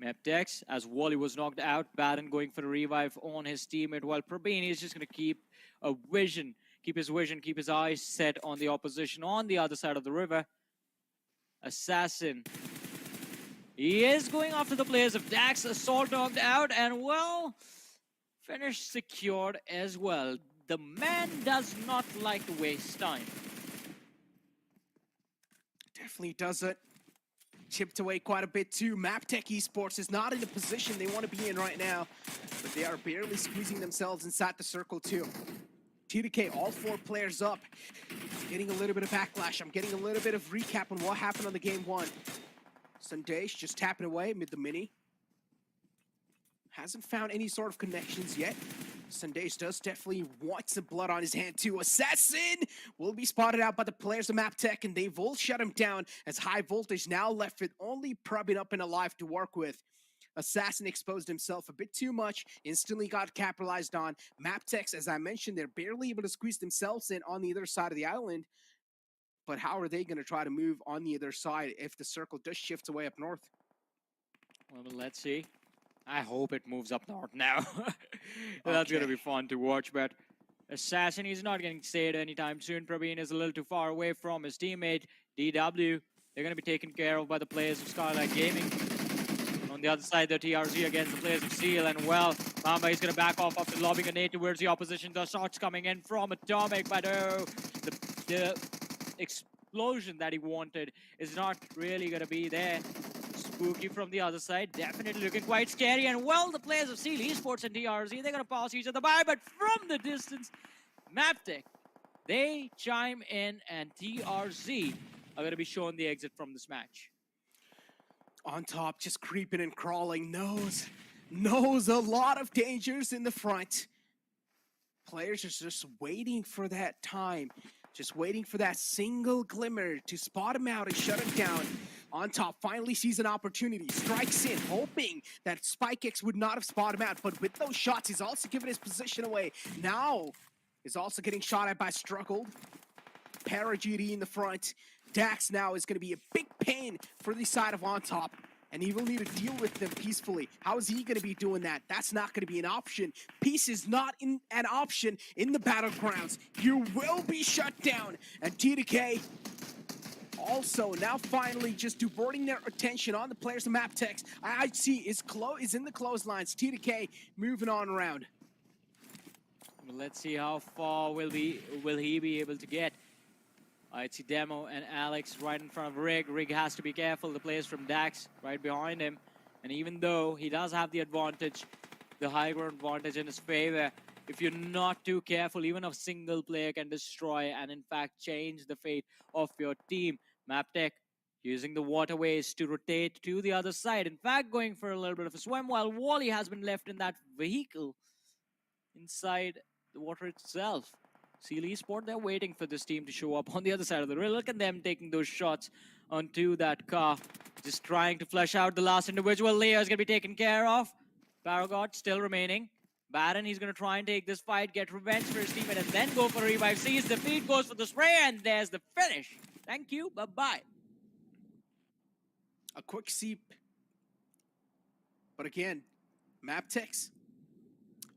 Mapdex as Wally was knocked out. Baron going for a revive on his teammate, while Probane is just going to keep his eyes set on the opposition on the other side of the river. Assassin. He is going after the players of Dax. Assault knocked out, and well, finish secured as well. The man does not like to waste time. Definitely doesn't. Chipped away quite a bit too. Maptech Esports is not in the position they want to be in right now, but they are barely squeezing themselves inside the circle too. TDK, all 4 players up. Getting a little bit of backlash. I'm getting a little bit of recap on what happened on the game 1. Sundesh just tapping away mid the mini. Hasn't found any sort of connections yet. Sundesh does definitely want some blood on his hand too. Assassin will be spotted out by the players of Maptech, and they will shut him down as High Voltage now left with only Probane up and alive to work with. Assassin exposed himself a bit too much, instantly got capitalized on. Maptex, as I mentioned, they're barely able to squeeze themselves in on the other side of the island. But how are they going to try to move on the other side if the circle does shift away up north? Well, let's see. I hope it moves up north now. That's going to be fun to watch, but Assassin is not getting saved anytime soon. Praveen is a little too far away from his teammate, DW. They're going to be taken care of by the players of Skylight Gaming. On the other side, the TRZ against the players of Seal, and well, Mamba is going to back off after lobbing a nade towards the opposition. The shots coming in from Atomic, but oh, the explosion that he wanted is not really going to be there. Spooky from the other side, definitely looking quite scary. And well, the players of Seal Esports and TRZ, they're going to pass each other by, but from the distance, Maptech, they chime in, and TRZ are going to be shown the exit from this match. On top, just creeping and crawling, knows a lot of dangers in the front. Players are just waiting for that time, just waiting for that single glimmer to spot him out and shut him down. On top, finally sees an opportunity, strikes in, hoping that SpikeX would not have spotted him out, but with those shots, he's also given his position away. Now, is also getting shot at by Struggled. ParaGD in the front. Dax now is going to be a big pain for the side of On Top, and he will need to deal with them peacefully. How is he going to be doing that? That's not going to be an option. Peace is not an option in the battlegrounds. You will be shut down, and TDK also now finally just diverting their attention on the players of Maptex. IIC is in the clotheslines. TDK moving on around. Let's see how far will he be able to get. I see Demo and Alex right in front of Rig. Rig has to be careful. The players from Dax right behind him. And even though he does have the advantage, the high ground advantage in his favor, if you're not too careful, even a single player can destroy and in fact change the fate of your team. Maptech using the waterways to rotate to the other side. In fact, going for a little bit of a swim while Wally has been left in that vehicle inside the water itself. Seal Esport, they're waiting for this team to show up on the other side of the rail. Look at them taking those shots onto that car. Just trying to flush out the last individual. Leo is going to be taken care of. Paragon still remaining. Baron, he's going to try and take this fight, get revenge for his teammate, and then go for a revive. Sees the feed, goes for the spray, and there's the finish. Thank you, bye-bye. A quick seep. But again, Maptex,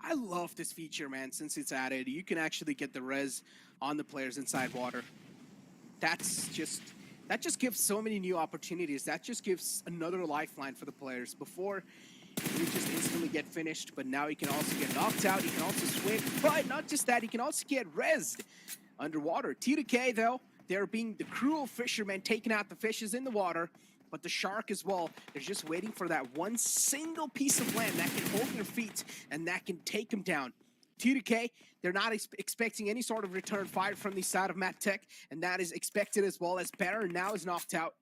I love this feature, man, since it's added. You can actually get the res on the players inside water. That just gives so many new opportunities. That just gives another lifeline for the players. Before, you just instantly get finished, but now you can also get knocked out, you can also swim, but not just that, you can also get rezzed underwater. T2K, though, they're being the cruel fishermen, taking out the fishes in the water, but the shark as well, they're just waiting for that one single piece of land that can hold their feet and that can take them down. T2K, they're not expecting any sort of return fire from the side of Maptech, and that is expected as well, as Baron now is knocked out.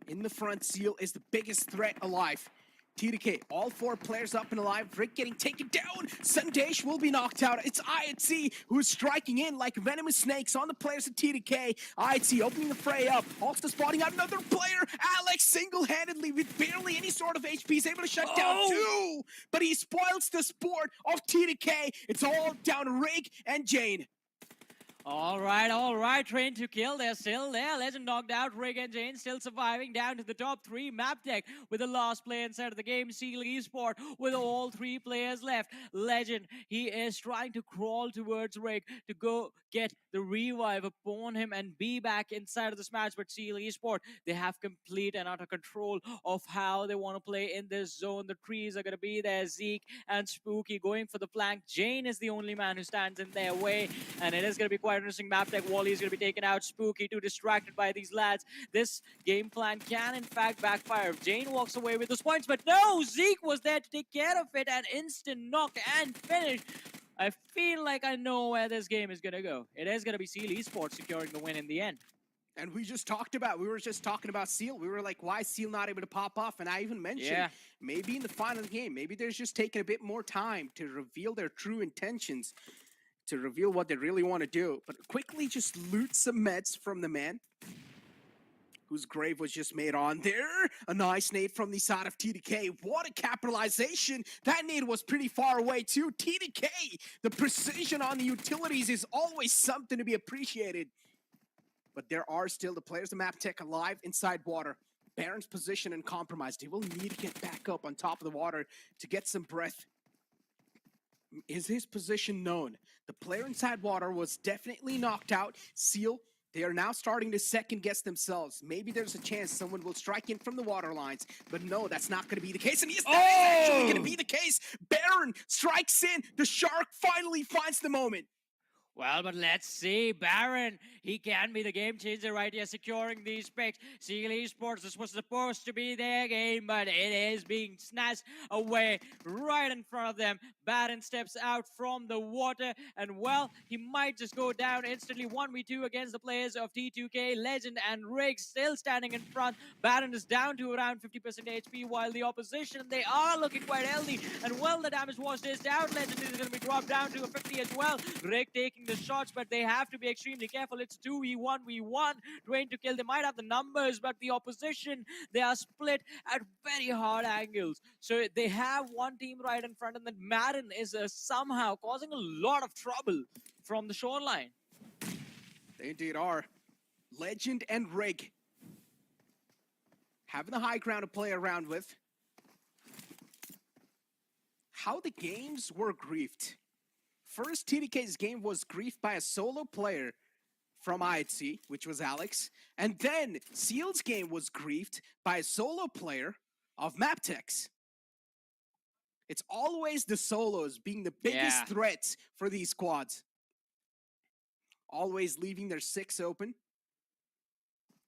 In the front, Seal is the biggest threat alive. T2K, all four players up and alive. Rick getting taken down. Sandesh will be knocked out. It's IATC who's striking in like venomous snakes on the players of T2K. IATC opening the fray up. Also spotting out another player. Alex single-handedly with barely any sort of HP is able to shut down two. But he spoils the sport of T2K. It's all down to Rig and Jane. All right, train to kill, they're still there. Legend knocked out, Rig and Jane still surviving down to the top three. Maptech with the last play inside of the game. Seal Esport with all three players left. Legend, he is trying to crawl towards Rig to go get the revive upon him and be back inside of this match. But Seal Esport, they have complete and utter control of how they want to play in this zone. The trees are going to be there. Zeke and Spooky going for the flank. Jane is the only man who stands in their way, and it is going to be quite interesting. Maptech Wally is going to be taken out. Spooky too distracted by these lads. This game plan can in fact backfire if Jane walks away with those points, but no, Zeke was there to take care of it and instant knock and finish. I feel like I know where this game is going to go. It is going to be Seal Esports securing the win in the end. And we were just talking about Seal. We were like, why is Seal not able to pop off? And I even mentioned maybe in the final game, maybe they're just taking a bit more time to reveal their true intentions, to reveal what they really want to do. But quickly just loot some meds from the man. whose grave was just made on there. A nice nade from the side of TDK. What a capitalization. That nade was pretty far away too. TDK, the precision on the utilities is always something to be appreciated. But there are still the players of MapTech alive inside water. Baron's position and compromised. He will need to get back up on top of the water to get some breath. Is his position known? The player inside water was definitely knocked out. Seal, they are now starting to second guess themselves. Maybe there's a chance someone will strike in from the water lines, but no, that's not going to be the case. And yes, that is actually going to be the case. Baron strikes in. The Shark finally finds the moment. Well, but let's see. Baron, he can be the game changer right here, securing these picks. Seal Esports, this was supposed to be their game, but it is being snatched away right in front of them. Baron steps out from the water, and well, he might just go down instantly. 1v2 against the players of T2K, Legend and Riggs still standing in front. Baron is down to around 50% HP, while the opposition, they are looking quite healthy. And well, the damage was dished out. Legend is going to be dropped down to a 50 as well. Rig taking the shots, but they have to be extremely careful. It's 2v1v1, trying to kill. They might have the numbers, but the opposition, they are split at very hard angles. So they have one team right in front, and then Madden is somehow causing a lot of trouble from the shoreline. They indeed are. Legend and Rig having the high ground to play around with. How the games were griefed. First, TDK's game was griefed by a solo player from IHC, which was Alex. And then Seal's game was griefed by a solo player of MapTech's. It's always the solos being the biggest threats for these squads. Always leaving their 6 open.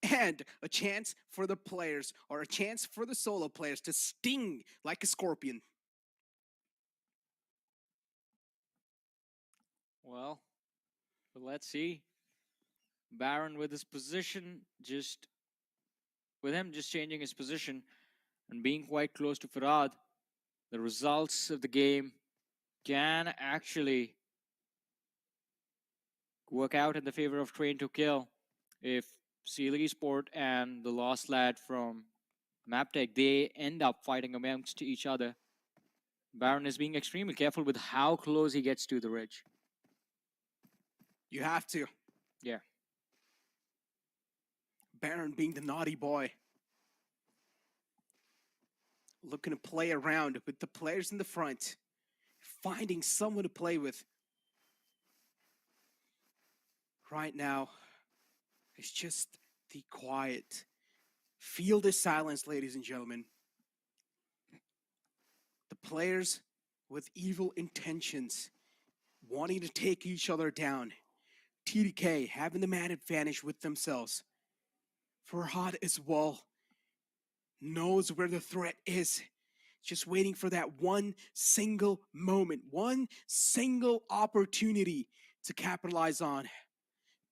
And a chance for the players, or a chance for the solo players to sting like a scorpion. Well, but let's see. Baron with his position, with him just changing his position and being quite close to Farad, the results of the game can actually work out in the favor of Train to Kill. If Seal Esport and the Lost Lad from MapTech, they end up fighting amongst each other. Baron is being extremely careful with how close he gets to the ridge. You have to. Yeah. Baron being the naughty boy. Looking to play around with the players in the front. Finding someone to play with. Right now, it's just the quiet. Feel the silence, ladies and gentlemen. The players with evil intentions, wanting to take each other down. TDK having the man advantage with themselves. Farhad as well knows where the threat is. Just waiting for that one single moment, one single opportunity to capitalize on.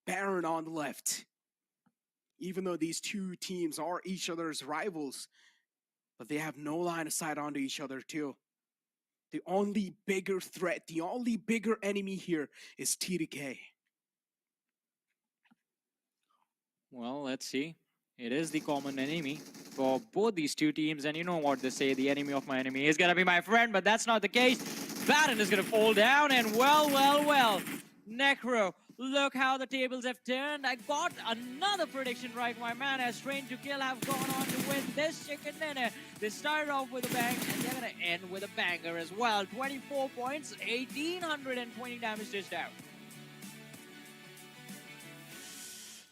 Baron on the left. Even though these two teams are each other's rivals, but they have no line of sight onto each other too. The only bigger threat, the only bigger enemy here is TDK. Well, let's see. It is the common enemy for both these two teams, and you know what they say, the enemy of my enemy is gonna be my friend, but that's not the case. Baron is gonna fall down, and well. Necro, look how the tables have turned. I got another prediction right. My man has Trained to Kill have gone on to win this chicken dinner. They started off with a bang, and they're gonna end with a banger as well. 24 points, 1,820 damage dished out.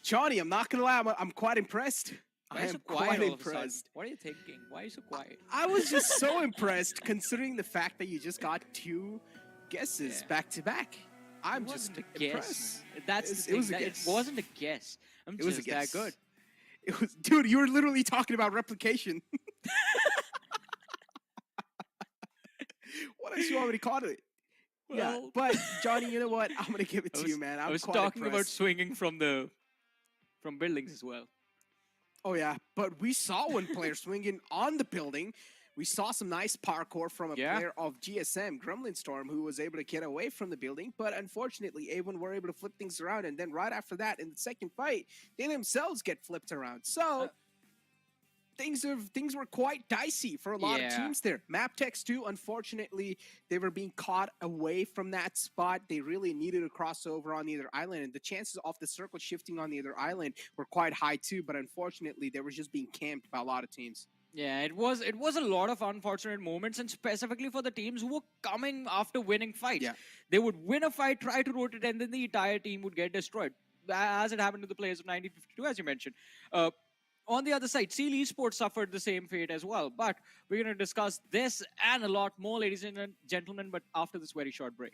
Johnny, I'm not gonna lie, I'm quite impressed. Why are you so quiet all of a sudden? What are you thinking? Why are you so quiet? I was just so impressed considering the fact that you just got 2 guesses back to back. I'm just impressed. That's the thing. It wasn't a guess. I'm just that good. It was, dude. You were literally talking about replication. What else you want me to call it? Well, yeah, but Johnny, you know what? I'm gonna give it to you, man. I was talking about swinging from buildings as well. Oh yeah, but we saw one player swinging on the building We saw some nice parkour from a player of GSM, Gremlin Storm, who was able to get away from the building, but unfortunately, A1 were able to flip things around, and then right after that, in the second fight, they themselves get flipped around. So things were quite dicey for a lot of teams there. Maptex too, unfortunately, they were being caught away from that spot. They really needed a crossover on the other island, and the chances of the circle shifting on the other island were quite high too, but unfortunately, they were just being camped by a lot of teams. Yeah, it was a lot of unfortunate moments, and specifically for the teams who were coming after winning fights. Yeah. They would win a fight, try to rotate, and then the entire team would get destroyed, as it happened to the players of 1952, as you mentioned. On the other side, Seal Esports suffered the same fate as well. But we're going to discuss this and a lot more, ladies and gentlemen, but after this very short break.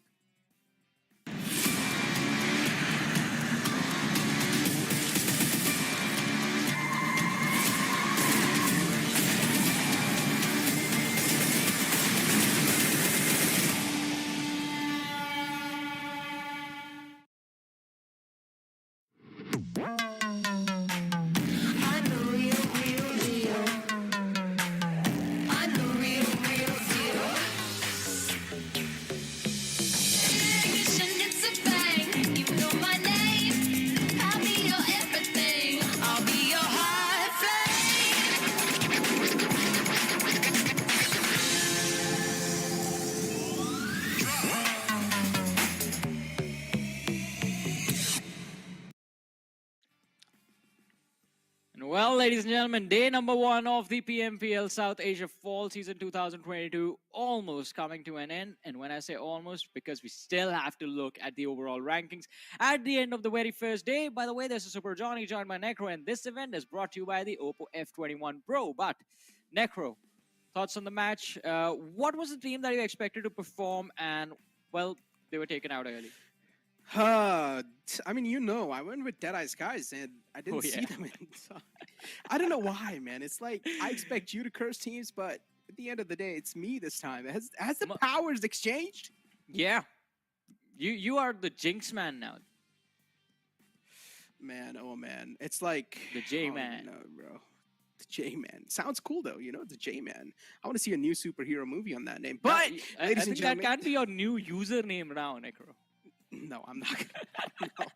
Well, ladies and gentlemen, day number 1 of the PMPL South Asia Fall Season 2022 almost coming to an end. And when I say almost, because we still have to look at the overall rankings at the end of the very first day. By the way, this is Super Johnny, joined by Necro, and this event is brought to you by the Oppo F21 Pro. But, Necro, thoughts on the match? What was the team that you expected to perform? And, well, they were taken out early. I mean, I went with Deadeye's guys, and I didn't see them. So, I don't know why, man. It's like, I expect you to curse teams, but at the end of the day, it's me this time. Has the powers exchanged? Yeah. You are the Jinx man now. Man, oh man. It's like... The J-Man. No, bro. The J-Man. Sounds cool, though. The J-Man. I want to see a new superhero movie on that name. But, ladies and gentlemen... that can't be your new username now, Necro. No, I'm not gonna. No.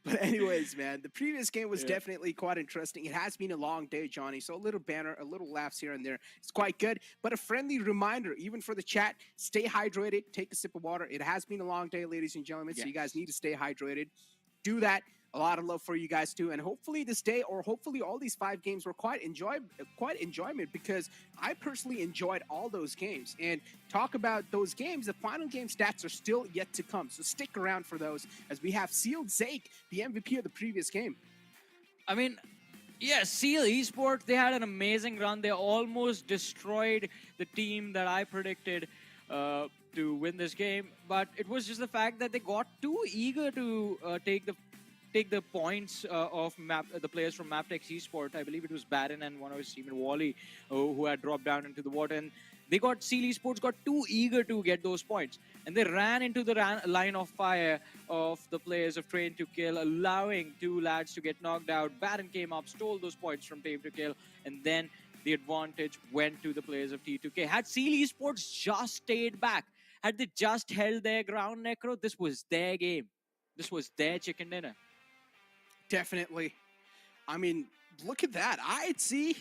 But anyways, man, the previous game was definitely quite interesting. It has been a long day, Johnny, so a little banner, a little laughs here and there. It's quite good. But a friendly reminder, even for the chat, stay hydrated, take a sip of water. It has been a long day, ladies and gentlemen, so you guys need to stay hydrated. Do that. A lot of love for you guys too, and hopefully this day, or hopefully all these 5 games were quite enjoyment, because I personally enjoyed all those games. And talk about those games, the final game stats are still yet to come, so stick around for those, as we have Sealed Zake, the MVP of the previous game. I mean, yeah, Seal Esports, they had an amazing run. They almost destroyed the team that I predicted to win this game, but it was just the fact that they got too eager to take the points of the players from Maptex Esports. I believe it was Baron and one of his teammates, Wally, who had dropped down into the water. And Seal Esports got too eager to get those points. And they ran into the line of fire of the players of Train to Kill, allowing 2 lads to get knocked out. Baron came up, stole those points from Train to Kill, and then the advantage went to the players of T2K. Had Seal Esports just stayed back, had they just held their ground, Necro, this was their game. This was their chicken dinner. Definitely. I mean, look at that. I'd see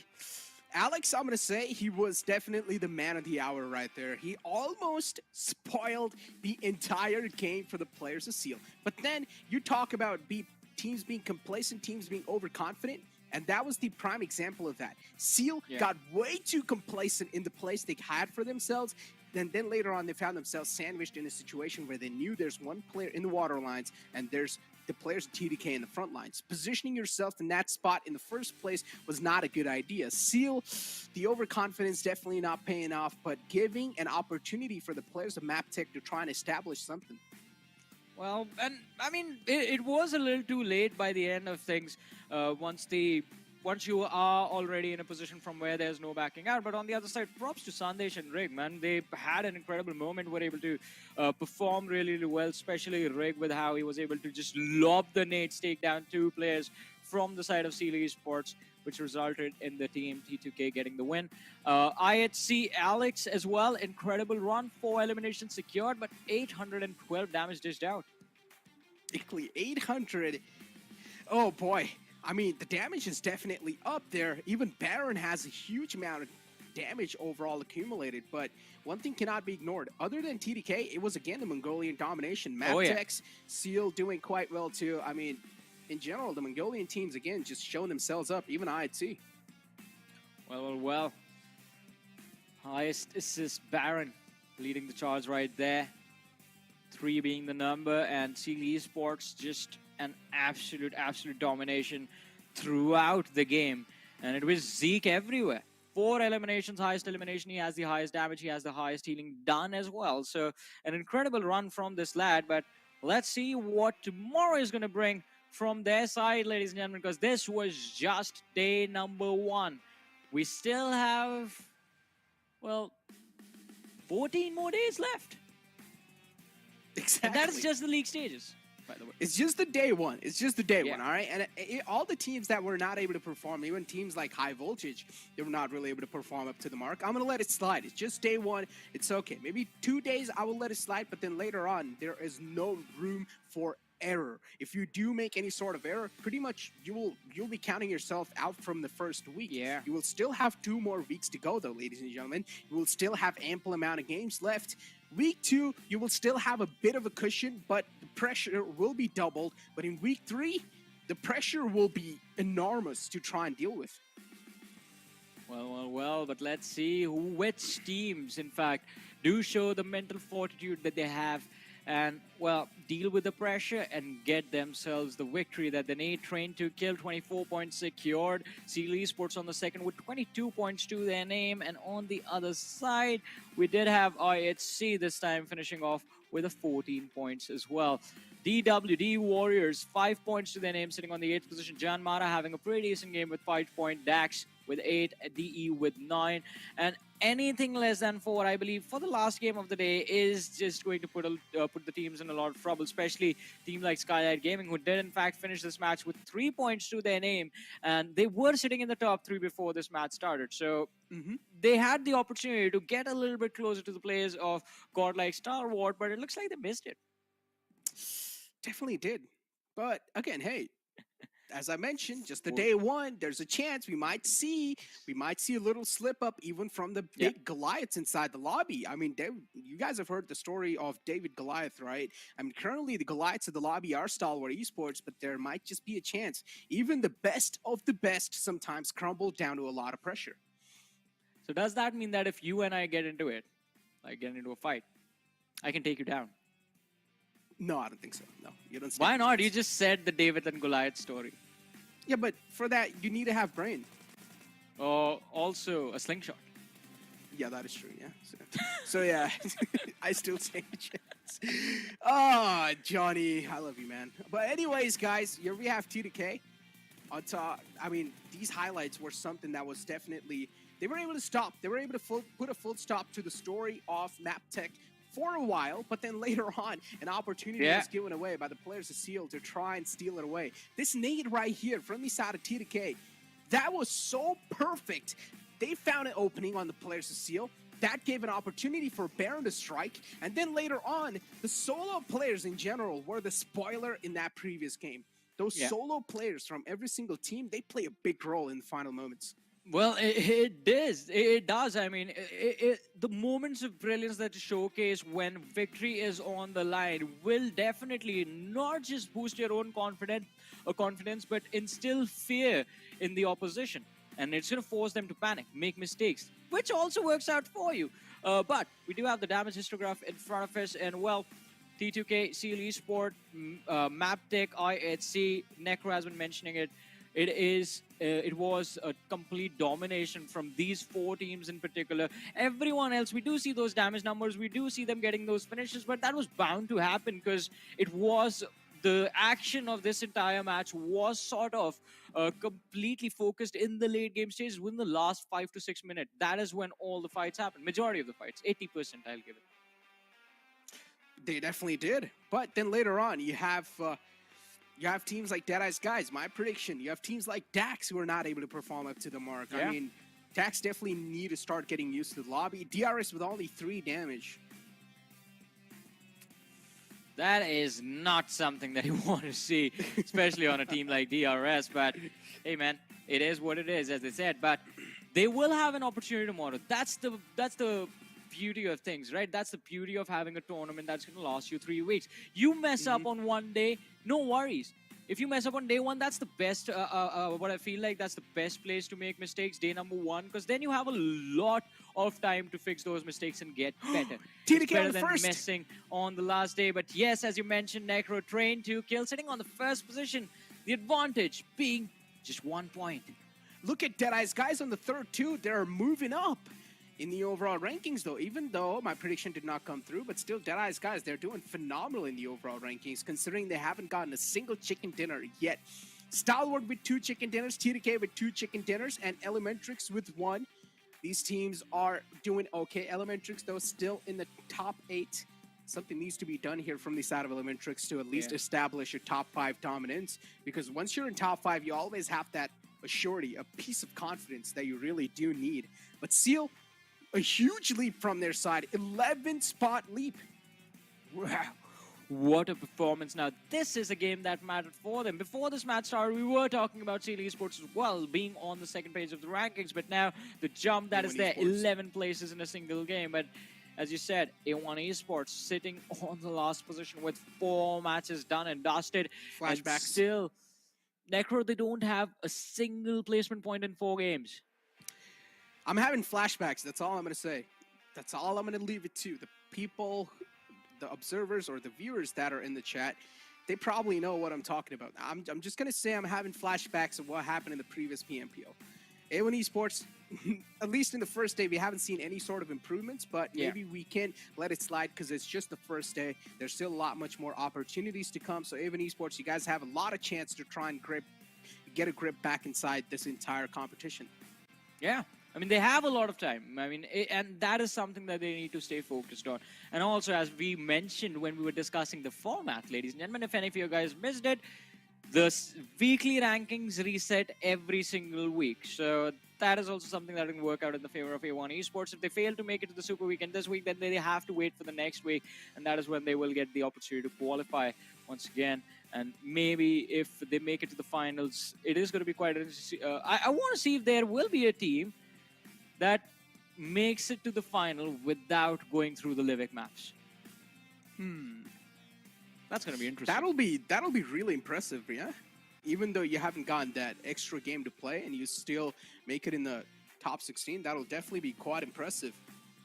Alex, I'm going to say he was definitely the man of the hour right there. He almost spoiled the entire game for the players of Seal. But then you talk about teams being complacent, teams being overconfident, and that was the prime example of that. Seal got way too complacent in the place they had for themselves. Then later on, they found themselves sandwiched in a situation where they knew there's one player in the water lines and there's the players of TDK in the front lines. Positioning yourself in that spot in the first place was not a good idea. Seal, the overconfidence definitely not paying off, but giving an opportunity for the players of Maptech to try and establish something. Well, and I mean, it was a little too late by the end of things once you are already in a position from where there's no backing out. But on the other side, props to Sandesh and Rig, man. They had an incredible moment, were able to perform really, really well, especially Rig with how he was able to just lob the nades, take down 2 players from the side of Seal Esports which resulted in the team T2K getting the win. IHC Alex as well, incredible run, 4 eliminations secured, but 812 damage dished out. Exactly, 800. Oh boy. I mean, the damage is definitely up there. Even Baron has a huge amount of damage overall accumulated, but one thing cannot be ignored. Other than TDK, it was again the Mongolian domination. Maptex, Seal doing quite well too. I mean, in general, the Mongolian teams again just showing themselves up, even IHC. Well. Highest assist Baron leading the charge right there. 3 being the number, and Seal Esports just an absolute domination throughout the game. And it was Zeke everywhere. 4 eliminations, highest elimination. He has the highest damage. He has the highest healing done as well. So an incredible run from this lad. But let's see what tomorrow is going to bring from their side, ladies and gentlemen, because this was just day number 1. We still have, well, 14 more days left. Exactly. And that is just the league stages, by the way. It's just the day one. It's just the day one, all right? And all the teams that were not able to perform, even teams like High Voltage, they were not really able to perform up to the mark. I'm going to let it slide. It's just day one. It's okay. Maybe 2 days I will let it slide, but then later on, there is no room for error. If you do make any sort of error, pretty much you'll be counting yourself out from the first week. Yeah. You will still have 2 more weeks to go, though, ladies and gentlemen. You will still have ample amount of games left. Week 2, you will still have a bit of a cushion, but the pressure will be doubled. But in week 3, the pressure will be enormous to try and deal with. Well, but let's see which teams, in fact, do show the mental fortitude that they have and, well, deal with the pressure and get themselves the victory that they need. Train to Kill, 24 points secured. Seal Esports on the second with 22 points to their name. And on the other side, we did have IHC this time finishing off with a 14 points as well. DWD Warriors, 5 points to their name, sitting on the 8th position. Jan Mara having a pretty decent game with 5 points. Dax with 8, DE with 9. And anything less than 4, I believe, for the last game of the day is just going to put the teams in a lot of trouble, especially team like Skylight Gaming, who did in fact finish this match with 3 points to their name. And they were sitting in the top 3 before this match started. So they had the opportunity to get a little bit closer to the players of godlike Star Wars, but it looks like they missed it. Definitely did. But again, hey, as I mentioned, just the day one, there's a chance we might see a little slip up even from the big Goliaths inside the lobby. I mean, you guys have heard the story of David Goliath, right? I mean, currently the Goliaths of the lobby are Stalwart Esports, but there might just be a chance. Even the best of the best sometimes crumble down to a lot of pressure. So does that mean that if you and I get into it, like get into a fight, I can take you down? No, I don't think so. No, you don't. Why not? You just said the David and Goliath story. Yeah, but for that, you need to have brain. Also a slingshot. Yeah, that is true, yeah. So yeah, I still take a chance. Oh, Johnny, I love you, man. But anyways, guys, here we have T2K. On top, I mean, these highlights were something that was definitely... They were able to stop. They were able to put a full stop to the story of Maptech for a while, but then later on, an opportunity was given away by the players of Seal to try and steal it away. This nade right here from the side of T2K, that was so perfect. They found an opening on the players of Seal. That gave an opportunity for Baron to strike, and then later on, the solo players in general were the spoiler in that previous game. Those solo players from every single team, they play a big role in the final moments. Well, it does. It does. I mean, the moments of brilliance that you showcase when victory is on the line will definitely not just boost your own confidence, but instill fear in the opposition. And it's going to force them to panic, make mistakes, which also works out for you. But we do have the damage histograph in front of us, and well, T2K, Seal Esport, Maptech, IHC, Necro has been mentioning it. It was a complete domination from these 4 teams in particular. Everyone else, we do see those damage numbers, we do see them getting those finishes, but that was bound to happen because it was the action of this entire match was sort of completely focused in the late game stages within the last 5 to 6 minutes. That is when all the fights happened. Majority of the fights, 80%, I'll give it. They definitely did. But then later on, you have You have teams like Deadeye's guys. My prediction. You have teams like DAX who are not able to perform up to the mark. Yeah. I mean, DAX definitely need to start getting used to the lobby. DRS with only 3 damage. That is not something that you want to see, especially on a team like DRS. But hey, man, it is what it is, as they said. But they will have an opportunity tomorrow. That's the beauty of things, right? That's the beauty of having a tournament that's going to last you 3 weeks. You mess up on one day, no worries. If you mess up on day one, that's the best, what I feel like that's the best place to make mistakes, day number 1, because then you have a lot of time to fix those mistakes and get better. TDK It's better on the than first. messing on the last day. But yes, as you mentioned, Necro trained to kill, sitting on the first position. The advantage being just 1 point. Look at Deadeye's guys on the third too. They're moving up in the overall rankings though, even though my prediction did not come through, but still Deadeye's guys, they're doing phenomenal in the overall rankings considering they haven't gotten a single chicken dinner yet. Stalwart with 2 chicken dinners, TDK with 2 chicken dinners, and Elementrix with 1. These teams are doing okay. Elementrix though still in the top 8. Something needs to be done here from the side of Elementrix to at least establish a top 5 dominance, because once you're in top 5, you always have that assurity, a piece of confidence that you really do need. But Seal, a huge leap from their side, 11 spot leap. Wow, what a performance. Now, this is a game that mattered for them. Before this match started, we were talking about Seal Esports as well, being on the second page of the rankings, but now the jump that is there, 11 places in a single game. But as you said, A1 Esports sitting on the last position with 4 matches done and dusted. Flashbacks. And still, Necro, they don't have a single placement point in 4 games. I'm having flashbacks. That's all I'm going to say. That's all I'm going to leave it to. The people, the observers, or the viewers that are in the chat, they probably know what I'm talking about. I'm just going to say I'm having flashbacks of what happened in the previous PMPL. A1 Esports, at least in the first day, we haven't seen any sort of improvements, but maybe we can let it slide because it's just the first day. There's still a lot much more opportunities to come. So A1 Esports, you guys have a lot of chance to try and get a grip back inside this entire competition. Yeah. I mean, they have a lot of time. I mean, and that is something that they need to stay focused on. And also, as we mentioned when we were discussing the format, ladies and gentlemen, if any of you guys missed it, the weekly rankings reset every single week. So that is also something that can work out in the favor of A1 Esports. If they fail to make it to the Super Weekend this week, then they have to wait for the next week. And that is when they will get the opportunity to qualify once again. And maybe if they make it to the finals, it is going to be quite interesting. I want to see if there will be a team that makes it to the final without going through the Livik maps. That's going to be interesting. That'll be really impressive, yeah. Even though you haven't gotten that extra game to play and you still make it in the top 16, that'll definitely be quite impressive.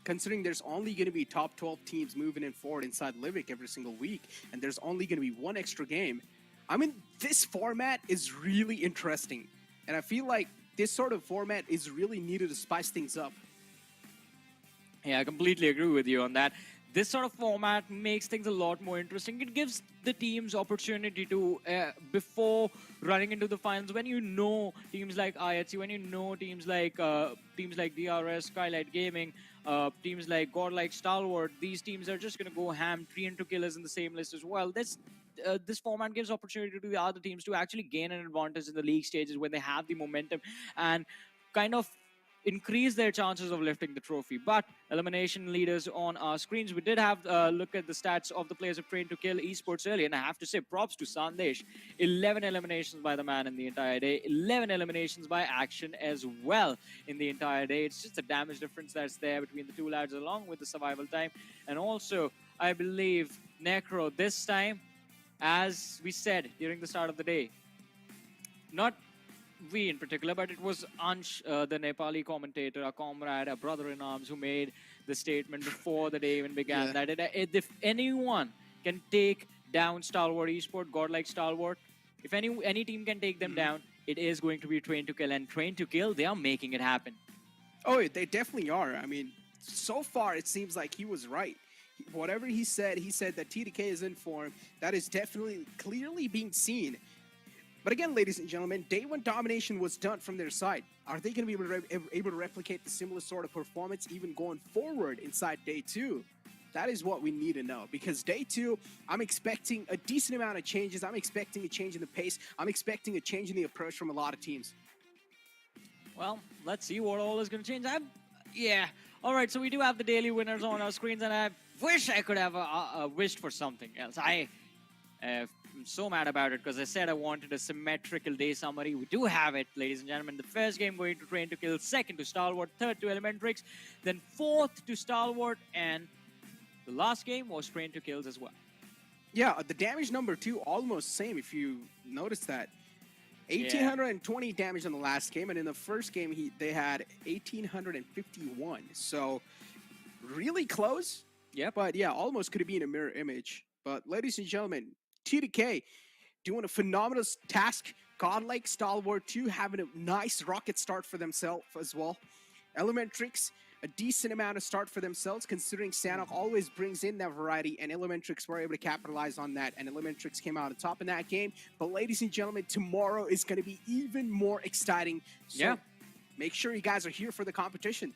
Considering there's only going to be top 12 teams moving in forward inside Livik every single week, and there's only going to be 1 extra game. I mean, this format is really interesting, and I feel like this sort of format is really needed to spice things up. Yeah, I completely agree with you on that. This sort of format makes things a lot more interesting. It gives the teams opportunity to, before running into the finals, when you know teams like IHC, when you know teams like DRS, Skylight Gaming, teams like Godlike Stalwart, these teams are just going to go ham, 3-2 killers in the same list as well. This format gives opportunity to the other teams to actually gain an advantage in the league stages when they have the momentum and kind of increase their chances of lifting the trophy. But elimination leaders on our screens, we did have a look at the stats of the players who trained to kill esports early, and I have to say props to Sandesh. 11 eliminations by the man in the entire day, 11 eliminations by Action as well in the entire day. It's just the damage difference that's there between the two lads along with the survival time. And also, I believe Necro this time, as we said during the start of the day, not we in particular, but it was Ansh, the Nepali commentator, a comrade, a brother-in-arms, who made the statement before the day even began that if anyone can take down Stalwart Esport, Godlike Stalwart, if any team can take them down, it is going to be Train to Kill. And Train to Kill, they are making it happen. Oh, they definitely are. I mean, so far it seems like he was right. Whatever he said that TDK is in form. That is definitely clearly being seen. But again, ladies and gentlemen, day 1 domination was done from their side. Are they going to be able to replicate the similar sort of performance even going forward inside day 2? That is what we need to know, because day 2, I'm expecting a decent amount of changes. I'm expecting a change in the pace. I'm expecting a change in the approach from a lot of teams. Well, let's see what all is going to change. Yeah. All right, so we do have the daily winners on our screens, and I wish I could have wished for something else. I'm so mad about it because I said I wanted a symmetrical day summary. We do have it, ladies and gentlemen. The first game going to Train to Kill, second to Stalwart, third to Elementrix, then fourth to Stalwart, and the last game was Train to Kills as well. Yeah, the damage number 2 almost same, if you notice that. 1,820 damage in the last game, and in the first game they had 1,851. So really close. Yeah, but yeah, almost could have been a mirror image. But ladies and gentlemen, TDK doing a phenomenal task. Godlike Stalwart 2 having a nice rocket start for themselves as well. Elementrix, a decent amount of start for themselves, considering Sanhok always brings in that variety, and Elementrix were able to capitalize on that, and Elementrix came out on top in that game. But ladies and gentlemen, tomorrow is going to be even more exciting. So make sure you guys are here for the competition.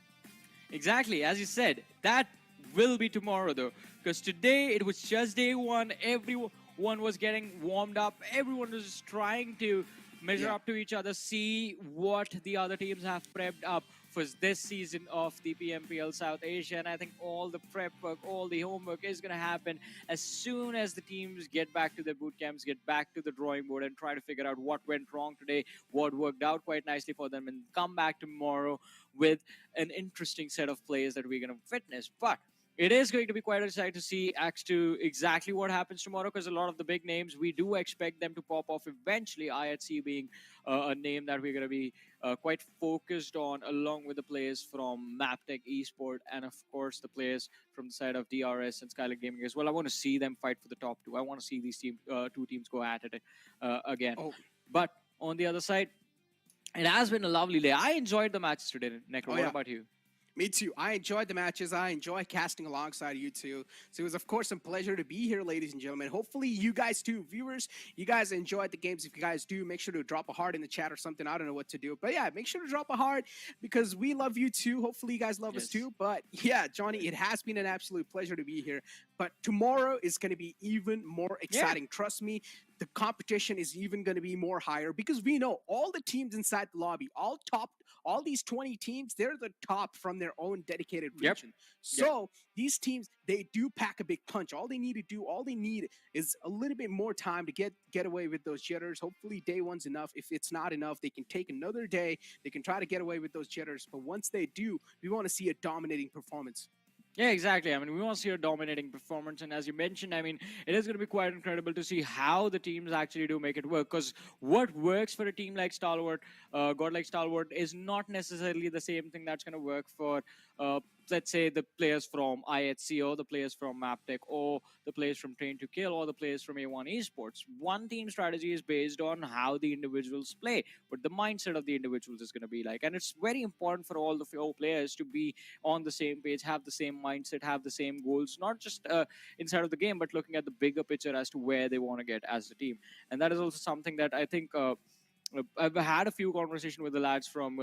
Exactly, as you said, that will be tomorrow though, because today it was just day 1. Everyone was getting warmed up. Everyone was just trying to measure up to each other, see what the other teams have prepped up for this season of the PMPL South Asia. And I think all the prep work, all the homework is going to happen as soon as the teams get back to their boot camps, get back to the drawing board, and try to figure out what went wrong today, what worked out quite nicely for them, and come back tomorrow with an interesting set of plays that we're going to witness. But it is going to be quite exciting to see exactly what happens tomorrow, because a lot of the big names, we do expect them to pop off eventually, IHC being a name that we're going to be quite focused on, along with the players from Maptech Esports, and of course the players from the side of DRS and Skylight Gaming as well. I want to see them fight for the top 2. I want to see these two teams go at it again. But on the other side, it has been a lovely day. I enjoyed the matches today, Necro. What about you? Me too. I enjoyed the matches. I enjoy casting alongside you two. So it was, of course, a pleasure to be here, ladies and gentlemen. Hopefully you guys too, viewers, you guys enjoyed the games. If you guys do, make sure to drop a heart in the chat or something. I don't know what to do. But yeah, make sure to drop a heart, because we love you too. Hopefully you guys love us too. But yeah, Johnny, it has been an absolute pleasure to be here. But tomorrow is going to be even more exciting. Trust me. The competition is even going to be more higher, because we know all the teams inside the lobby, all these 20 teams, they're the top from their own dedicated region. So these teams, they do pack a big punch. All they need is a little bit more time to get away with those jitters. Hopefully day 1's enough. If it's not enough, they can take another day. They can try to get away with those jitters. But once they do, we want to see a dominating performance. Yeah, exactly. I mean, we want to see a dominating performance. And as you mentioned, I mean, it is going to be quite incredible to see how the teams actually do make it work. Because what works for a team like Stalwart, Godlike Stalwart, is not necessarily the same thing that's going to work for, let's say, the players from IHC, or the players from Maptech, or the players from Train to Kill, or the players from A1 Esports. One team strategy is based on how the individuals play, but the mindset of the individuals is going to be like. And it's very important for all the 4 players to be on the same page, have the same mindset, have the same goals, not just inside of the game, but looking at the bigger picture as to where they want to get as a team. And that is also something that I think I've had a few conversations with the lads from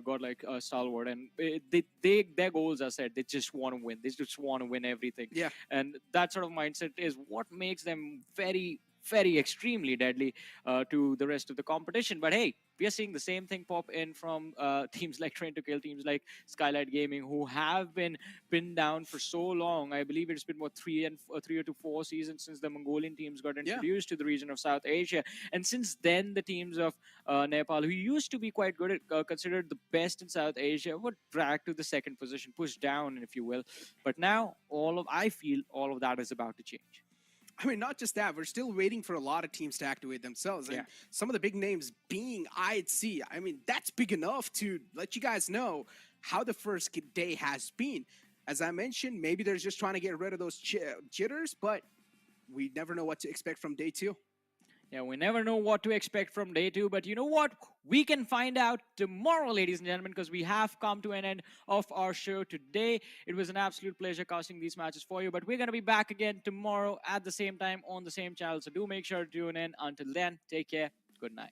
Godlike Stalwart, and their goals are set. They just want to win. They just want to win everything. Yeah. And that sort of mindset is what makes them very, very extremely deadly to the rest of the competition. But hey, we are seeing the same thing pop in from teams like Train to Kill, teams like Skylight Gaming, who have been pinned down for so long. I believe it's been, what, 3 to 4 seasons since the Mongolian teams got introduced to the region of South Asia. And since then, the teams of Nepal, who used to be quite good at, considered the best in South Asia, were dragged to the second position, pushed down, if you will. But now, I feel all of that is about to change. I mean, not just that, we're still waiting for a lot of teams to activate themselves. And some of the big names being IHC, I mean, that's big enough to let you guys know how the first day has been. As I mentioned, maybe they're just trying to get rid of those jitters, but we never know what to expect from day 2. Yeah, we never know what to expect from day 2, but you know what? We can find out tomorrow, ladies and gentlemen, because we have come to an end of our show today. It was an absolute pleasure casting these matches for you, but we're going to be back again tomorrow at the same time on the same channel, so do make sure to tune in. Until then, take care. Good night.